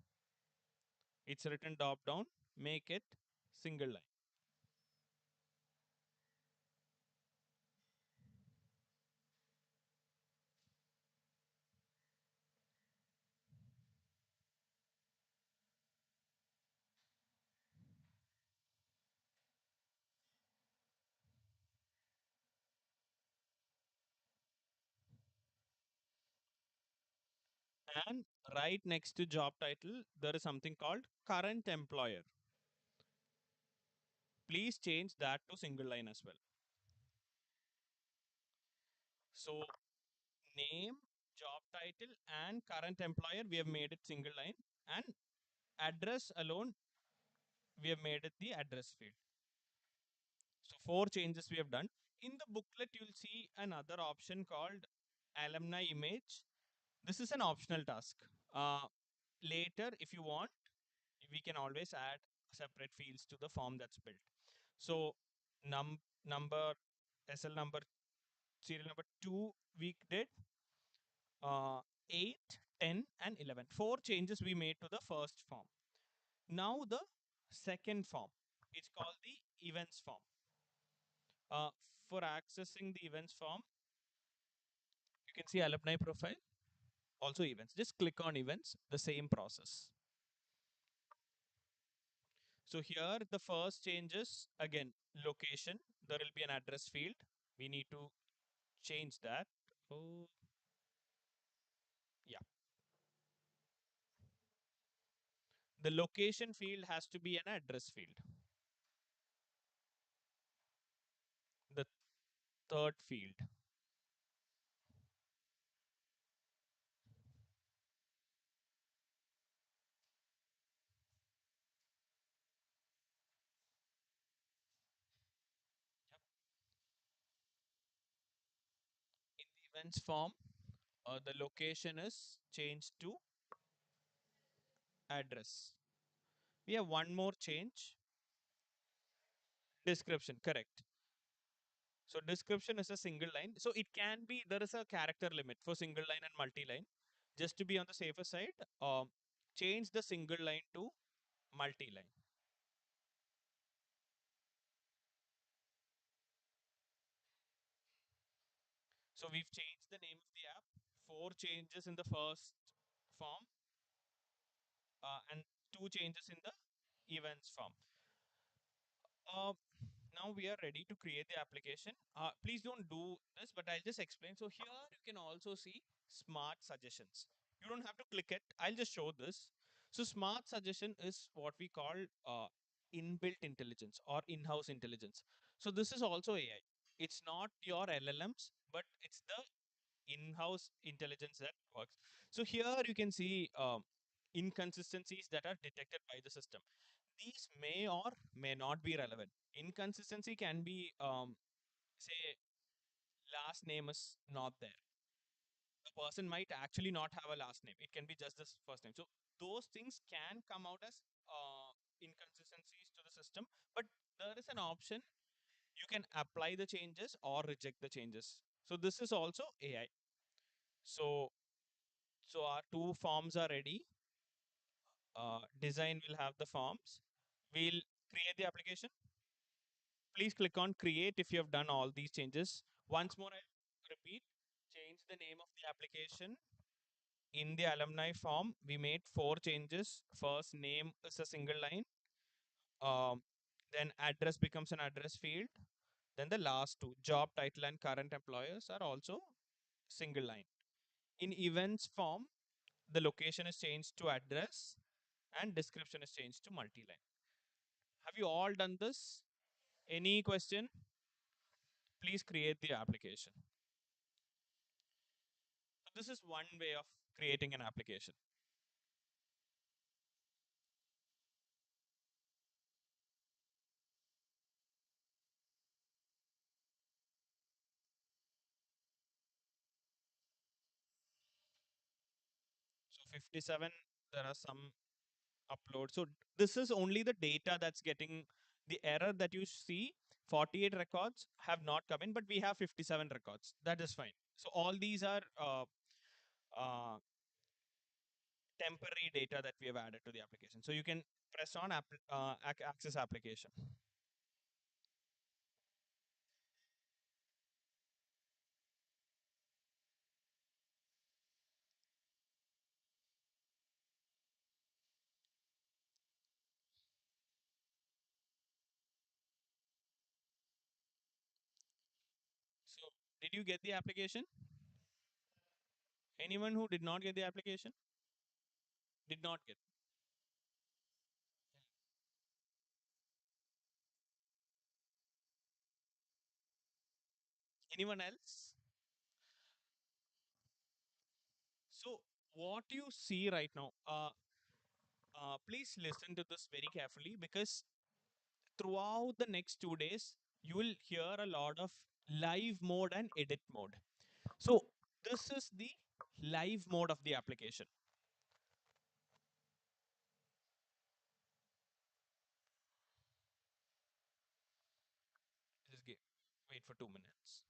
It's written drop down, make it single line. And right next to job title, there is something called current employer. Please change that to single line as well. So name, job title, and current employer, we have made it single line. And address alone, we have made it the address field. So four changes we have done. In the booklet, you'll see another option called alumni image. This is an optional task. Later, if you want, we can always add separate fields to the form that's built. So number, SL number, serial number 2 we did, uh, 8, 10, and 11. Four changes we made to the first form. Now the second form, it's called the events form. For accessing the events form, you can see alumni profile, also events. Just click on events, the same process. So here the first changes, again, location, there will be an address field. We need to change that. Oh, yeah. The location field has to be an address field. The third field. Yep. In the events form, the location is changed to address. We have one more change. Description, correct. So description is a single line. So it can be, there is a character limit for single line and multi-line. Just to be on the safer side, change the single line to multi-line. So we've changed the name of the app. Four changes in the first form, and two changes in the events form. Uh, Now we are ready to create the application. Please don't do this, but I'll just explain. So here you can also see smart suggestions. You don't have to click it. I'll just show this. So smart suggestion is what we call inbuilt intelligence or in-house intelligence. So this is also AI. It's not your LLMs, but it's the in-house intelligence that works. So here you can see inconsistencies that are detected by the system. These may or may not be relevant. Inconsistency can be, say, last name is not there. The person might actually not have a last name. It can be just this first name. So those things can come out as inconsistencies to the system. But there is an option. You can apply the changes or reject the changes. So this is also AI. So so our two forms are ready. Design will have the forms. We'll create the application. Please click on create if you have done all these changes. Once more, repeat, change the name of the application. In the alumni form, we made four changes. First, name is a single line. Um, then address becomes an address field. Then the last two, job title and current employers, are also single line. In events form, the location is changed to address and description is changed to multi-line. Have you all done this? Any question? Please create the application. So this is one way of creating an application. So 57, there are some uploads. So this is only the data that's getting the error that you see. 48 records have not come in, but we have 57 records. That is fine. So all these are uh, temporary data that we have added to the application. So you can press on access application. So did you get the application? Anyone who did not get the application? Did not get. Anyone else? So what you see right now, please listen to this very carefully because throughout the next 2 days, you will hear a lot of live mode and edit mode. So this is the live mode of the application. Just wait for 2 minutes.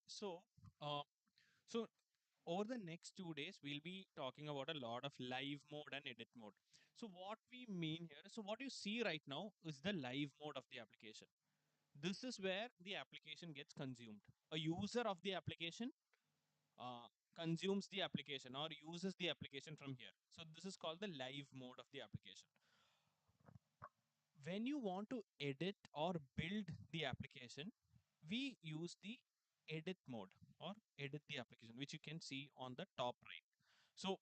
So, uh, so over the next 2 days, we'll be talking about a lot of live mode and edit mode. So what we mean here, so what you see right now is the live mode of the application. This is where the application gets consumed. A user of the application uh, consumes the application or uses the application from here. So this is called the live mode of the application. When you want to edit or build the application, we use the edit mode or edit the application, which you can see on the top right. So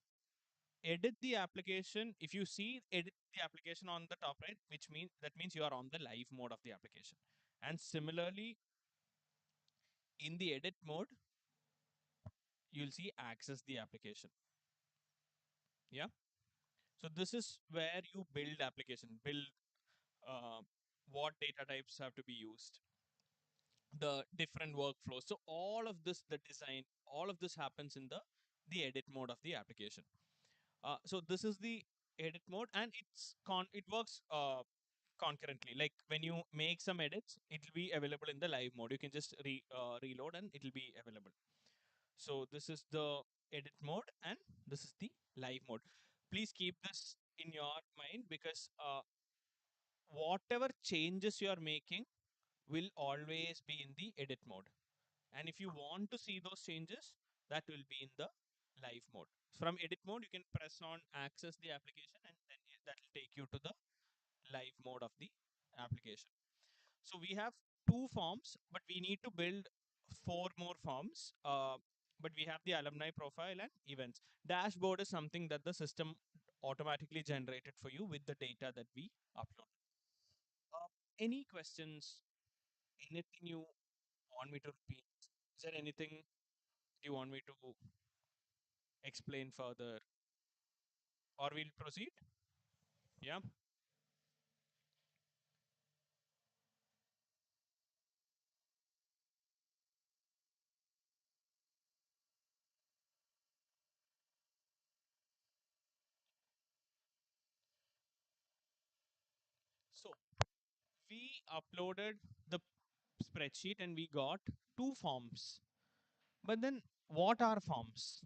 edit the application, if you see edit the application on the top right, which means that means you are on the live mode of the application. And similarly, in the edit mode, you'll see access the application. Yeah. So this is where you build application, build uh, what data types have to be used, the different workflows. So all of this, the design, all of this happens in the edit mode of the application. So this is the edit mode, and it works concurrently. Like when you make some edits, it will be available in the live mode. You can just reload and it will be available. So this is the edit mode, and this is the live mode. Please keep this in your mind, because whatever changes you are making will always be in the edit mode. And if you want to see those changes, that will be in the live mode. From edit mode, you can press on access the application, and then that will take you to the live mode of the application. So we have 2 forms, but we need to build 4 more forms. But we have the alumni profile and events. Dashboard is something that the system automatically generated for you with the data that we upload. Uh, any questions? Anything you want me to repeat? Is there anything you want me to explain further, or we'll proceed? Yeah. So we uploaded the spreadsheet and we got 2 forms. But then what are forms?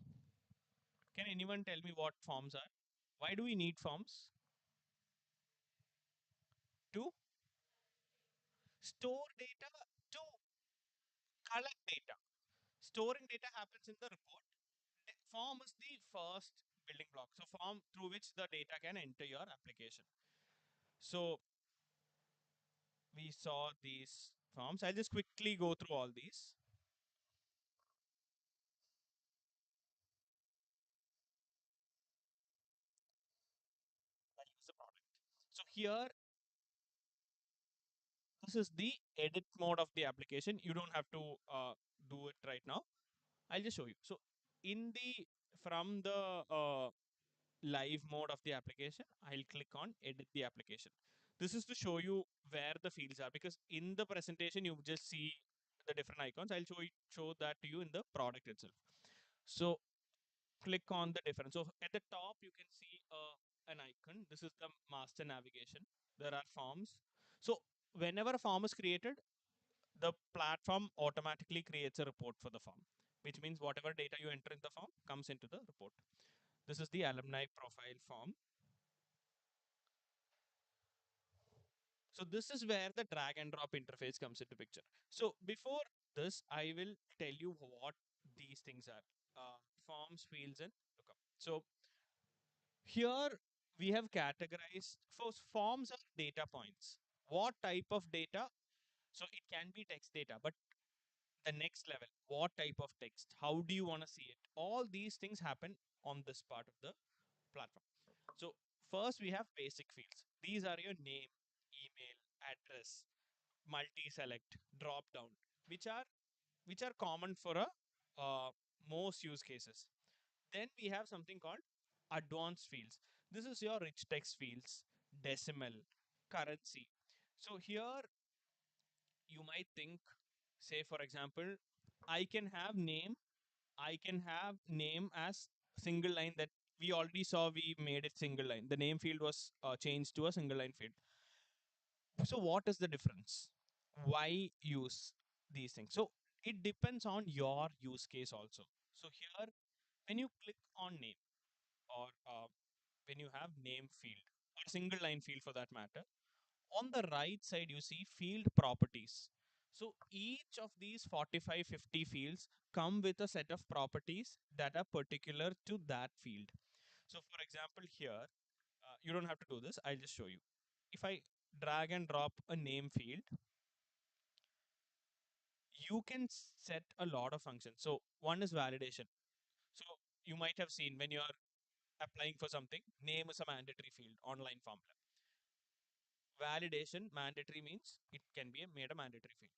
Can anyone tell me what forms are? Why do we need forms? To store data, to collect data. Storing data happens in the report. Form is the first building block. So form through which the data can enter your application. So we saw these forms. I'll just quickly go through all these. I'll use the product. So here, this is the edit mode of the application. You don't have to do it right now. I'll just show you. So in the from the live mode of the application, I'll click on edit the application. This is to show you where the fields are, because in the presentation you just see the different icons. I'll show that to you in the product itself. So click on the difference. So at the top you can see an icon. This is the master navigation. There are forms. So whenever a form is created, the platform automatically creates a report for the form, which means whatever data you enter in the form comes into the report. This is the alumni profile form. So this is where the drag and drop interface comes into picture. So before this, I will tell you what these things are. Forms, fields, and lookup. So here we have categorized, for forms are data points. What type of data? So it can be text data, but the next level, what type of text? How do you want to see it? All these things happen on this part of the platform. So first we have basic fields. These are your name, email, address, multi-select, drop down, which are common for a most use cases. Then we have something called advanced fields. This is your rich text fields, decimal, currency. So here you might think, say for example, I can have name, I can have name as single line. That we already saw, we made it single line. The name field was changed to a single line field. So what is the difference? Why use these things? So it depends on your use case also. So here, when you click on name, or when you have name field or single line field for that matter, on the right side you see field properties. So each of these 45 50 fields come with a set of properties that are particular to that field. So for example here, you don't have to do this, I'll just show you. If I drag and drop a name field, you can set a lot of functions. So one is validation. So you might have seen when you're applying for something, name is a mandatory field, online formula. Validation, mandatory means it can be made a mandatory field.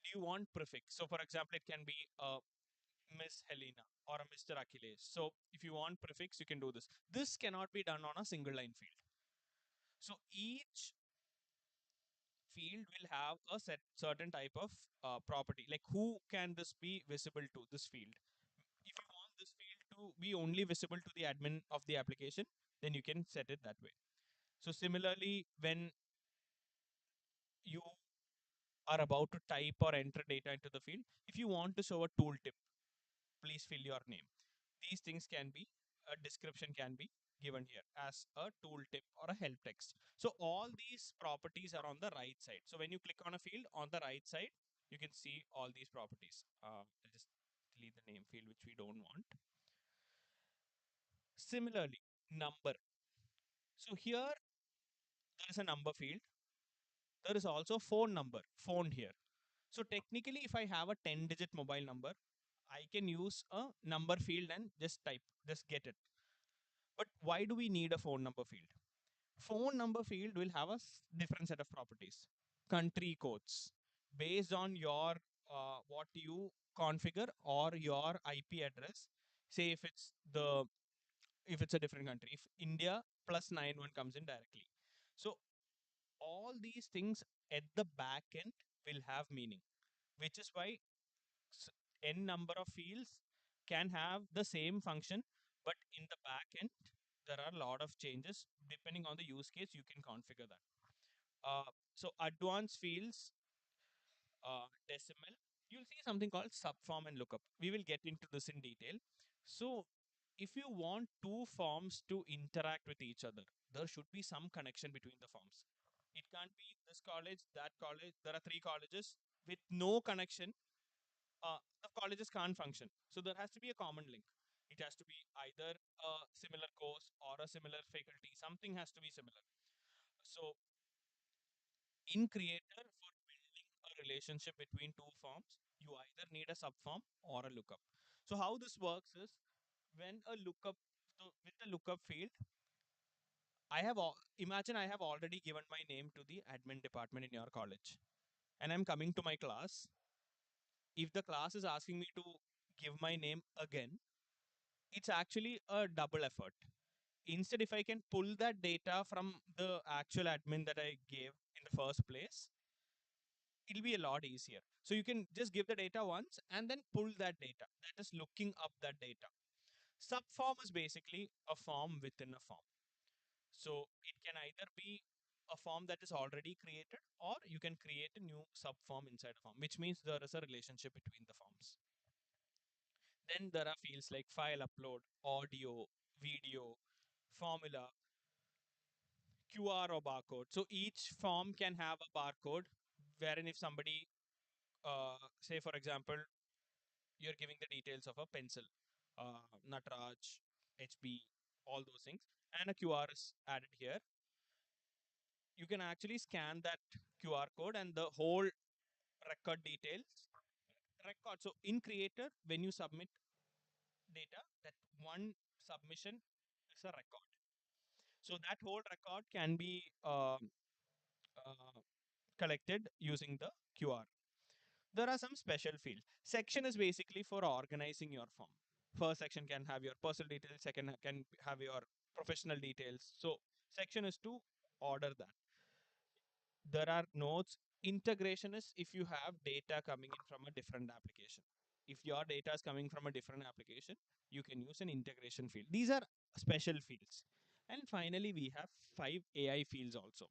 Do you want prefix? So for example, it can be Miss Helena or a Mr. Achilles. So if you want prefix, you can do this. This cannot be done on a single line field. So each field will have a certain type of property, like who can this be visible to, this field. If you want this field to be only visible to the admin of the application, then you can set it that way. So similarly, when you are about to type or enter data into the field, if you want to show a tooltip, please fill your name. These things can be, a description can be given here as a tooltip or a help text. So all these properties are on the right side. So when you click on a field on the right side, you can see all these properties. I'll just delete the name field, which we don't want. Similarly, number. So here there is a number field. There is also phone number, phone here. So technically, if I have a 10-digit mobile number, I can use a number field and just type, just get it. But why do we need a phone number field? Phone number field will have a different set of properties. Country codes based on your what you configure or your IP address. Say if it's a different country, if India plus 91 comes in directly. So all these things at the back end will have meaning, which is why n number of fields can have the same function, but in the back end there are a lot of changes depending on the use case. You can configure that. So advanced fields, decimal, you'll see something called subform and lookup. We will get into this in detail. So if you want two forms to interact with each other, there should be some connection between the forms. It can't be this college, that college. There are three colleges with no connection. The colleges can't function. So there has to be a common link. It has to be either a similar course or a similar faculty. Something has to be similar. So in Creator, for building a relationship between two forms, you either need a subform or a lookup. So how this works is, when a lookup, so with the lookup field, imagine I have already given my name to the admin department in your college, and I'm coming to my class. If the class is asking me to give my name again, it's actually a double effort. Instead, if I can pull that data from the actual admin that I gave in the first place, it'll be a lot easier. So you can just give the data once and then pull that data. That is looking up that data. Subform is basically a form within a form. So it can either be a form that is already created, or you can create a new subform inside a form, which means there is a relationship between the forms. Then there are fields like file upload, audio, video, formula, QR or barcode. So each form can have a barcode, wherein if somebody, say for example, you're giving the details of a pencil, Natraj, HB, all those things, and a QR is added here. You can actually scan that QR code and the whole record details. Record. So in Creator, when you submit data, that one submission is a record. So that whole record can be uh, collected using the QR. There are some special fields. Section is basically for organizing your form. First section can have your personal details, second can have your professional details. So section is to order that. There are nodes. Integration is if you have data coming in from a different application. If your data is coming from a different application, you can use an integration field. These are special fields. And finally, we have 5 AI fields also.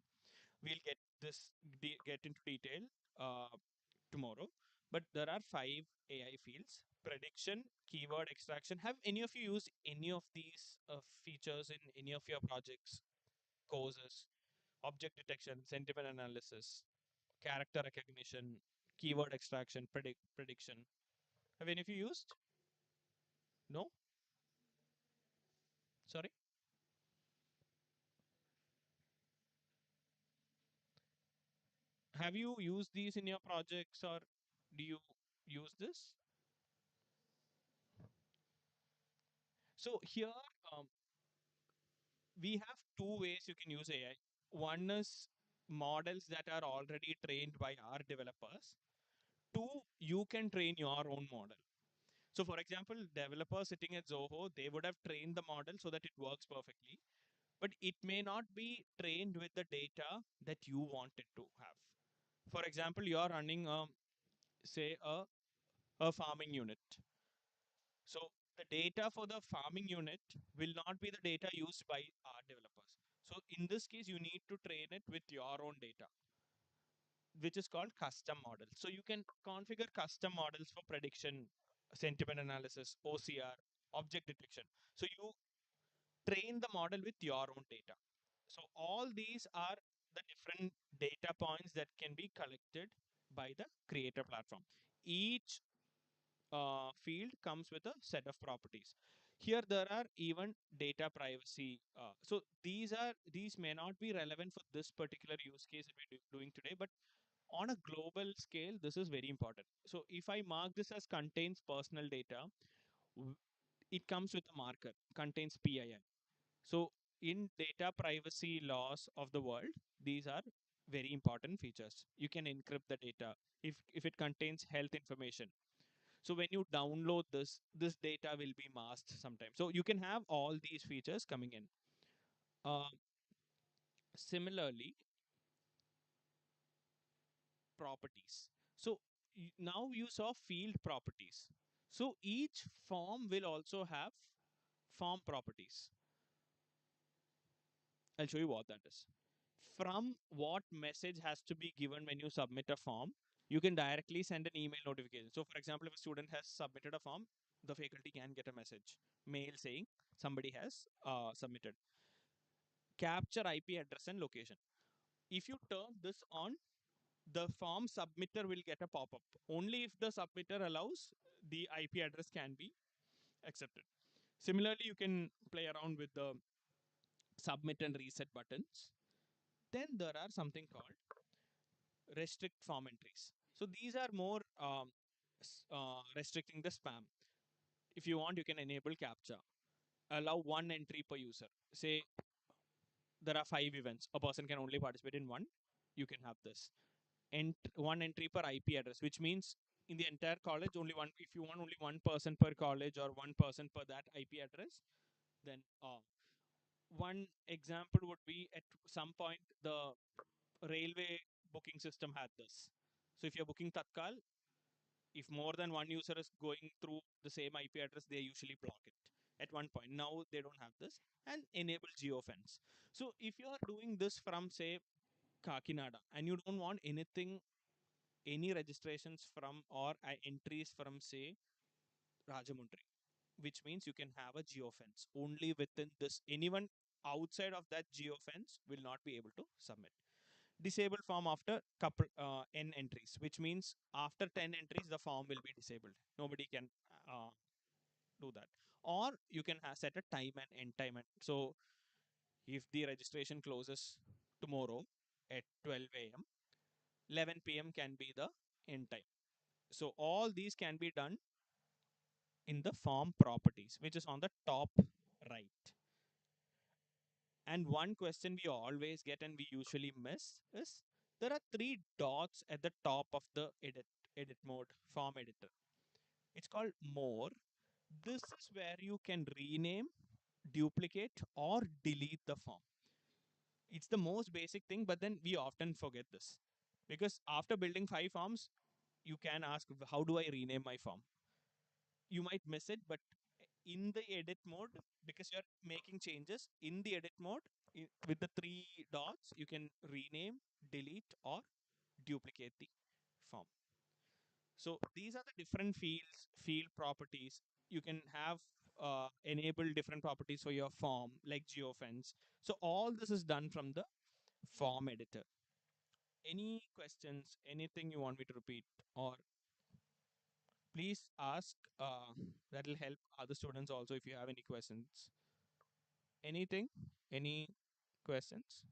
We'll get this get into detail uh, tomorrow. But there are five AI fields: prediction, keyword extraction. Have any of you used any of these features in any of your projects, courses? Object detection, sentiment analysis, character recognition, keyword extraction, prediction. Have any of you used? No? Sorry? Have you used these in your projects, or do you use this? So here um, we have two ways you can use AI. One is models that are already trained by our developers. Two, you can train your own model. So for example, developers sitting at Zoho, they would have trained the model so that it works perfectly, but it may not be trained with the data that you want it to have. For example, you are running say a farming unit. So the data for the farming unit will not be the data used by our developers. So in this case, you need to train it with your own data, which is called custom models. So you can configure custom models for prediction, sentiment analysis, OCR, object detection. So you train the model with your own data. So all these are the different data points that can be collected by the creator platform. Each field comes with a set of properties. Here there are even data privacy. So these may not be relevant for this particular use case that we're doing today, but on a global scale, this is very important. So if I mark this as contains personal data, it comes with a marker, contains PII. So in data privacy laws of the world, these are very important features. You can encrypt the data if it contains health information. So when you download this data will be masked sometimes. So you can have all these features coming in. Uh, Similarly, properties. So now you saw field properties. So each form will also have form properties. I'll show you what that is. From what message has to be given when you submit a form, you can directly send an email notification. So for example, if a student has submitted a form, the faculty can get a message, mail saying somebody has submitted. Capture IP address and location. If you turn this on, the form submitter will get a pop-up. Only if the submitter allows, the IP address can be accepted. Similarly, you can play around with the submit and reset buttons. Then there are something called restrict form entries. So these are more restricting the spam. If you want, you can enable captcha. Allow one entry per user. Say there are 5 events. A person can only participate in one. You can have this. One entry per IP address, which means in the entire college, only one. If you want only one person per college or one person per that IP address, then one example would be at some point the railway booking system had this. So if you're booking Tatkal, if more than one user is going through the same IP address, they usually block it at one point. Now they don't have this and enable geofence. So if you are doing this from say Kakinada and you don't want anything, any registrations from or entries from say Rajamundry, which means you can have a geofence only within this. Anyone outside of that geofence will not be able to submit. Disabled form after couple n entries, which means after 10 entries the form will be disabled. Nobody can uh, do that. Or you can set a time and end time. So if the registration closes tomorrow at 12 a.m., 11 p.m. can be the end time. So all these can be done in the form properties, which is on the top right. And one question we always get and we usually miss is there are three dots at the top of the edit mode form editor. It's called more. This is where you can rename, duplicate, or delete the form. It's the most basic thing, but then we often forget this because after building 5 forms, you can ask, how do I rename my form? You might miss it, but in the edit mode, because you're making changes in the edit mode with the three dots, you can rename, delete, or duplicate the form. So these are the different field properties. You can have enable different properties for your form like geofence. So all this is done from the form editor. Any questions, anything you want me to repeat, or please ask. That will help other students also if you have any questions. Anything, any questions?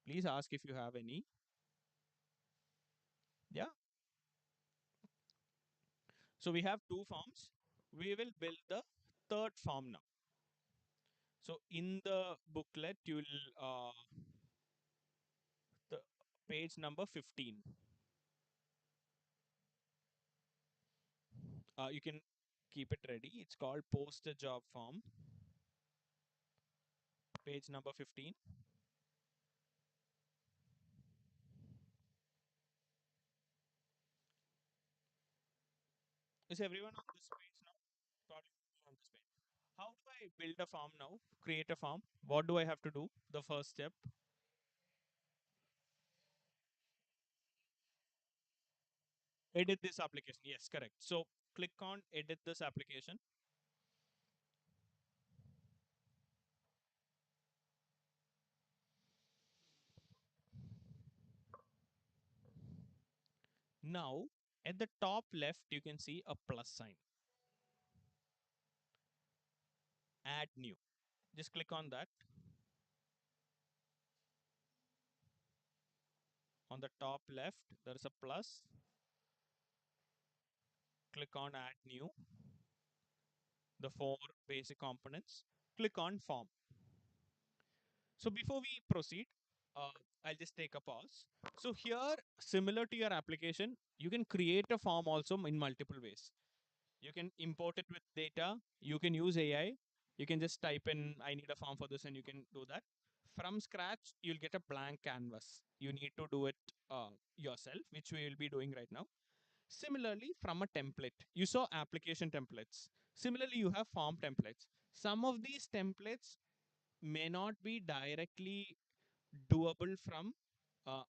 Please ask if you have any. Yeah. So we have two forms. We will build the third form now. So in the booklet, you will the page number 15. You can keep it ready. It's called post a job form. Page number 15. Is everyone on this page now? Probably on this page. How do I build a form now? Create a form. What do I have to do? The first step. Edit this application. Yes, correct. So click on edit this application. Now at the top left, you can see a plus sign. Add new. Just click on that. On the top left, there is a plus. Click on add new. The four basic components. Click on form. So before we proceed, uh, I'll just take a pause. So here, similar to your application, you can create a form also in multiple ways. You can import it with data. You can use AI. You can just type in, I need a form for this, and you can do that. From scratch, you'll get a blank canvas. You need to do it yourself, which we will be doing right now. Similarly, from a template, you saw application templates. Similarly, you have form templates. Some of these templates may not be directly doable from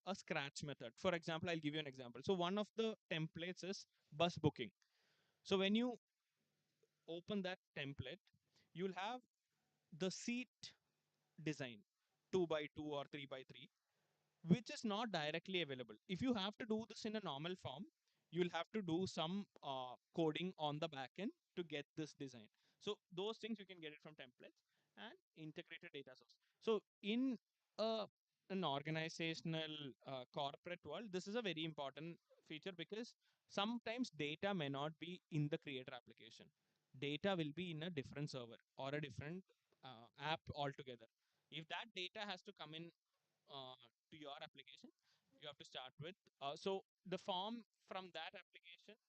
a scratch method. For example, I'll give you an example. So one of the templates is bus booking. So when you open that template, you'll have the seat design 2 by 2 or 3 by 3, which is not directly available. If you have to do this in a normal form, you'll have to do some coding on the backend to get this design. So those things you can get it from templates and integrated data source. So in a, an organizational corporate world, this is a very important feature because sometimes data may not be in the creator application. Data will be in a different server or a different app altogether. If that data has to come in to your application, you have to start with. So the form from that application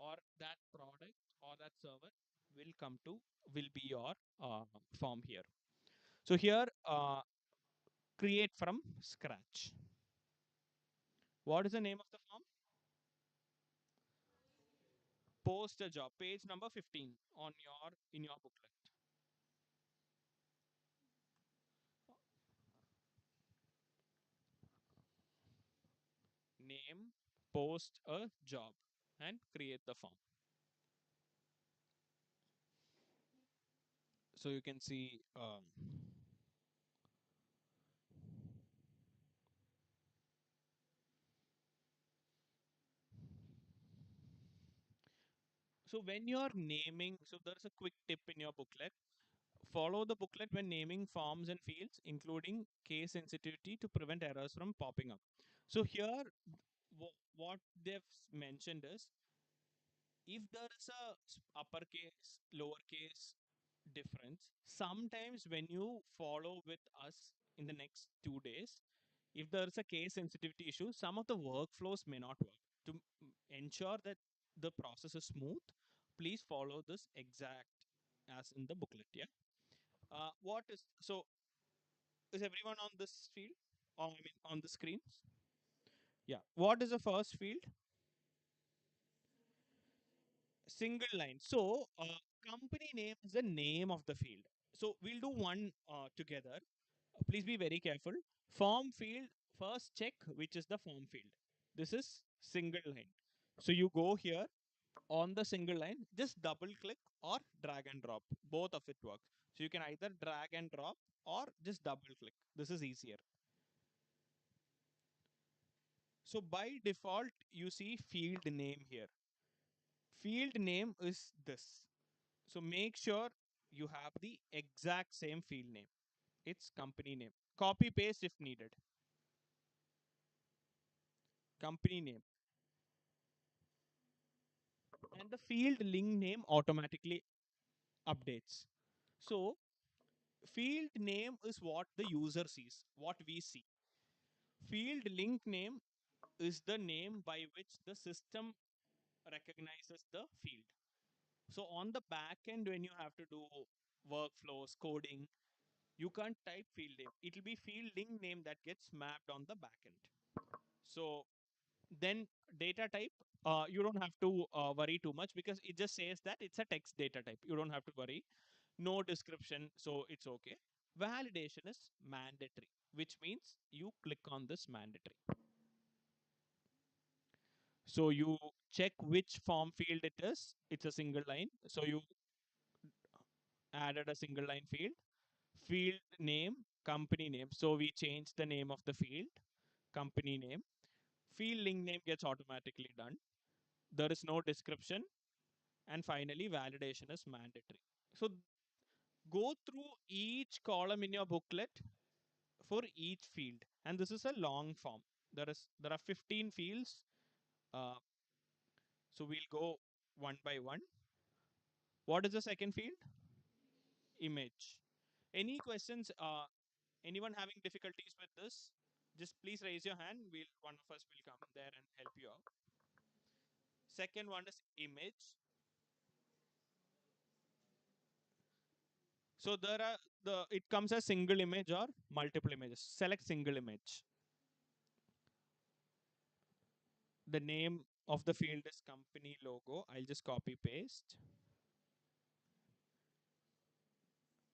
or that product or that server will come to will be your form here. So here, create from scratch. What is the name of the form? Post a job. Page number 15 on your in your booklet. Name, post a job, and create the form. So you can see. So when you're naming, so there's a quick tip in your booklet. Follow the booklet when naming forms and fields, including case sensitivity to prevent errors from popping up. So here, what they've mentioned is if there is a uppercase, lowercase difference, sometimes when you follow with us in the next 2 days, if there is a case sensitivity issue, some of the workflows may not work. To ensure that the process is smooth, please follow this exact as in the booklet. Yeah. What is so? Is everyone on this field? Or, I mean, on the screens? Yeah. What is the first field? Single line. So, company name is the name of the field. So, we'll do one together. Please be very careful. Form field, first check which is the form field. This is single line. So you go here on the single line, just double click or drag and drop. Both of it works. So you can either drag and drop or just double click. This is easier. So by default, you see field name here. Field name is this. So make sure you have the exact same field name. It's company name. Copy paste if needed. Company name. And the field link name automatically updates. So field name is what the user sees, what we see. Field link name is the name by which the system recognizes the field. So on the back end, when you have to do workflows, coding, you can't type field name. It will be field link name that gets mapped on the back end. So then data type, you don't have to worry too much because it just says that it's a text data type. You don't have to worry. No description, so it's okay. Validation is mandatory, which means you click on this mandatory. So you check which form field it is. It's a single line. So you added a single line field. Field name, company name. So we change the name of the field, company name. Field link name gets automatically done. There is no description. And finally, validation is mandatory. So go through each column in your booklet for each field. And this is a long form. There are 15 fields. Uh, so we'll go one by one. What is the second field? Image. Any questions? Anyone having difficulties with this? Just please raise your hand. One of us will come there and help you out. Second one is image. So there are it comes as single image or multiple images. Select single image. The name of the field is company logo. I'll just copy paste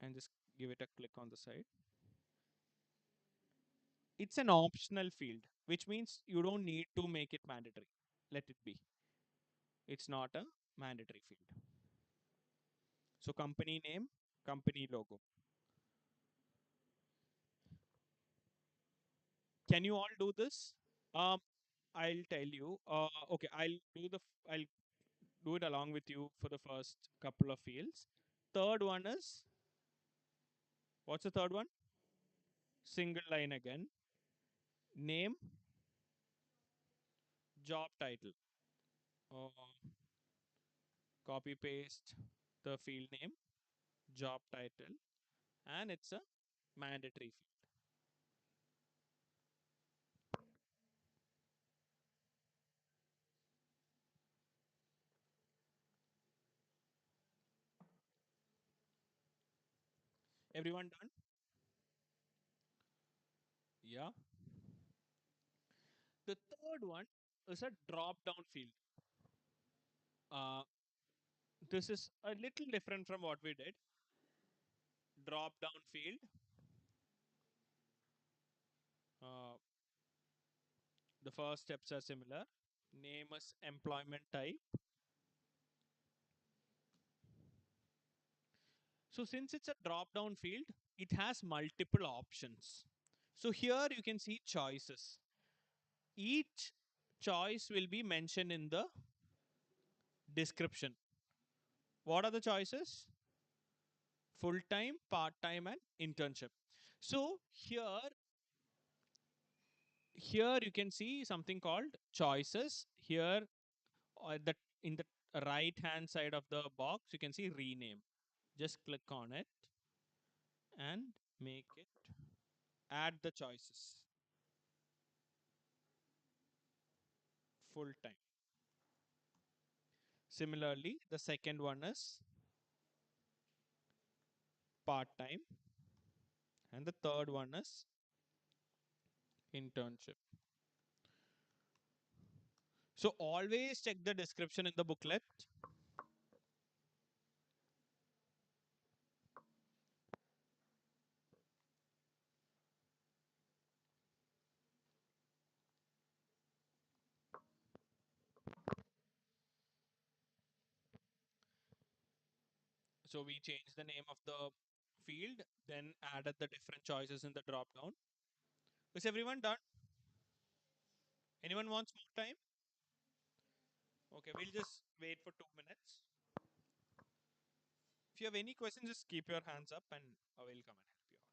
and just give it a click on the side. It's an optional field, which means you don't need to make it mandatory. Let it be. It's not a mandatory field. So company name, company logo. Can you all do this? Um, I'll tell you. Okay, I'll do it along with you for the first couple of fields. Third one is, what's the third one? Single line again. Name, job title. Uh, Copy paste the field name, job title, and it's a mandatory field. Everyone done? Yeah. The third one is a drop down field. Uh, this is a little different from what we did. Drop down field. Uh, the first steps are similar. Name is employment type. So since it's a drop down field, it has multiple options. So here you can see choices. Each choice will be mentioned in the description. What are the choices? Full time, part time, and internship. So here you can see something called choices. Here in the right hand side of the box, you can see rename. Just click on it and make it add the choices. Full time. Similarly, the second one is part time, and the third one is internship. So always check the description in the booklet. So we changed the name of the field, then added the different choices in the drop down. Is everyone done? Anyone wants more time? Okay, we'll just wait for 2 minutes. If you have any questions, just keep your hands up and I will come and help you out.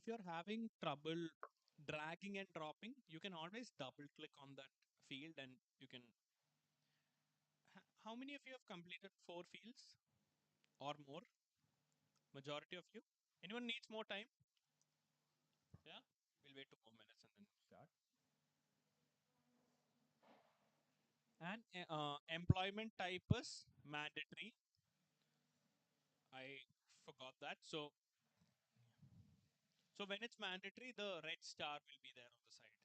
If you're having trouble dragging and dropping, you can always double click on that field and you can. How many of you have completed 4 fields or more? Majority of you? Anyone needs more time? Yeah? We'll wait 2 more minutes and then start. And employment type is mandatory. I forgot that. So when it's mandatory, the red star will be there on the side.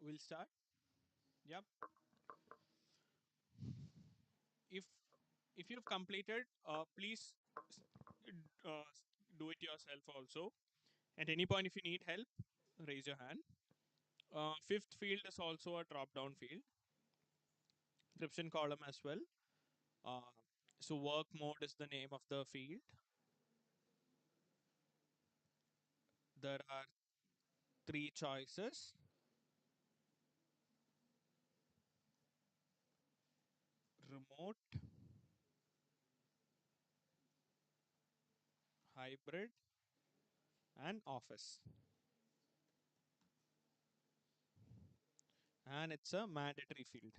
We'll start. Yep. If if you've completed, please do it yourself also. At any point, if you need help, raise your hand. Fifth field is also a drop-down field, description column as well. Uh, so work mode is the name of the field. There are 3 choices: remote, hybrid, and office. And it's a mandatory field.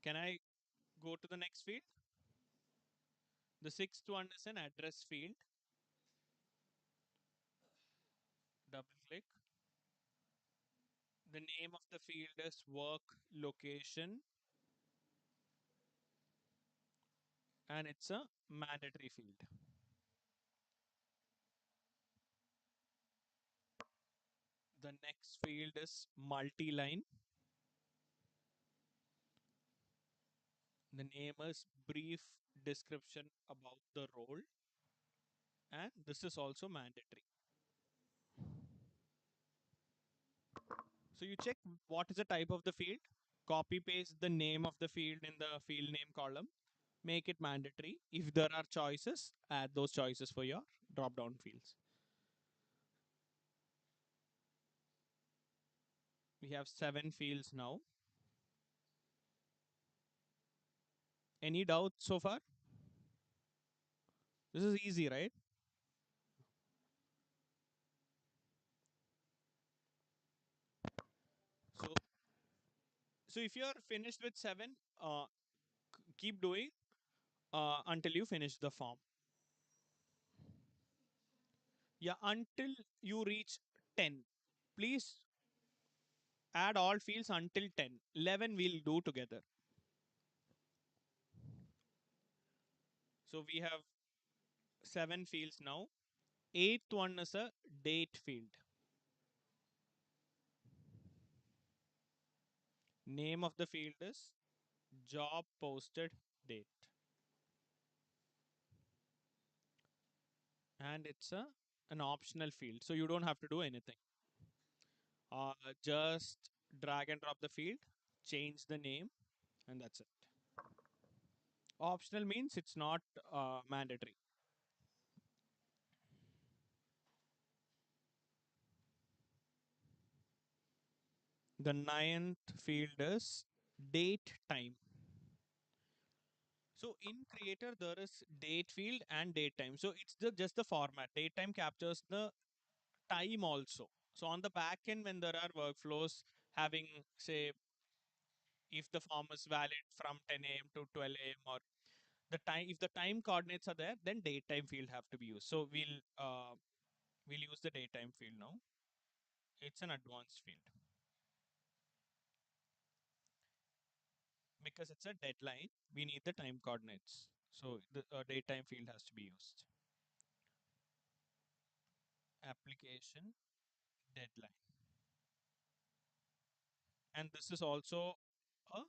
Can I go to the next field? The sixth one is an address field. Double click. The name of the field is work location, and it's a mandatory field. The next field is multi-line. The name is brief description about the role, and this is also mandatory. So you check what is the type of the field, copy paste the name of the field in the field name column, make it mandatory. If there are choices, add those choices for your drop down fields. We have 7 fields now. Any doubts so far? This is easy, right? So, so if you're finished with 7, keep doing until you finish the form. Yeah, until you reach 10. Please add all fields until 10. 11 we'll do together. So we have 7 fields now. Eighth one is a date field. Name of the field is job posted date. And it's an optional field. So you don't have to do anything. Just drag and drop the field, change the name, and that's it. Optional means it's not mandatory. The ninth field is date time. So in creator there is date field and date time. So it's just the format. Date time captures the time also. So on the back end when there are workflows having say if the form is valid from 10 a.m. to 12 a.m. or the time if the time coordinates are there, then date time field have to be used. So we'll use the date time field now. It's an advanced field because it's a deadline. We need the time coordinates. So the date time field has to be used. Application deadline. And this is also a,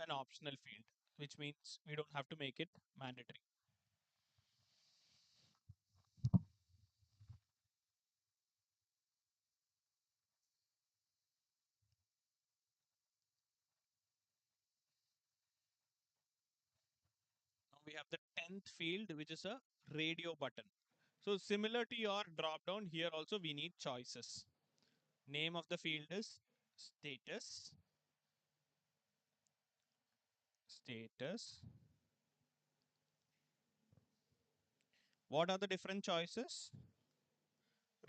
an optional field, which means we don't have to make it mandatory. Now we have the 10th field, which is a radio button. So similar to your drop down here also we need choices. Name of the field is status. Status. What are the different choices?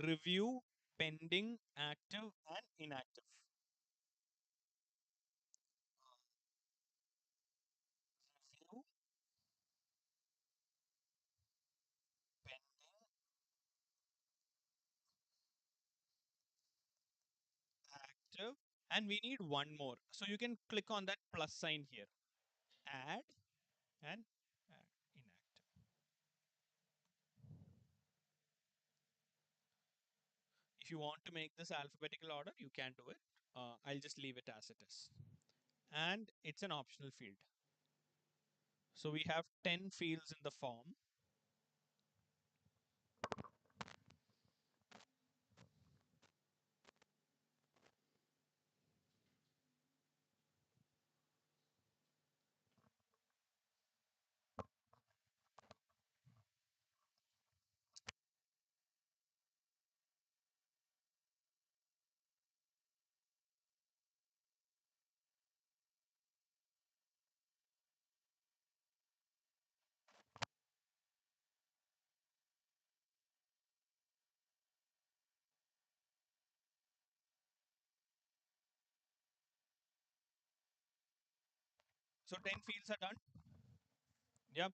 Review, pending, active, and inactive. Review, pending, active, and we need one more. So you can click on that plus sign here. Add and add inactive. If you want to make this alphabetical order, you can do it. I'll just leave it as it is. And it's an optional field. So we have 10 fields in the form. So 10 fields are done. Yep.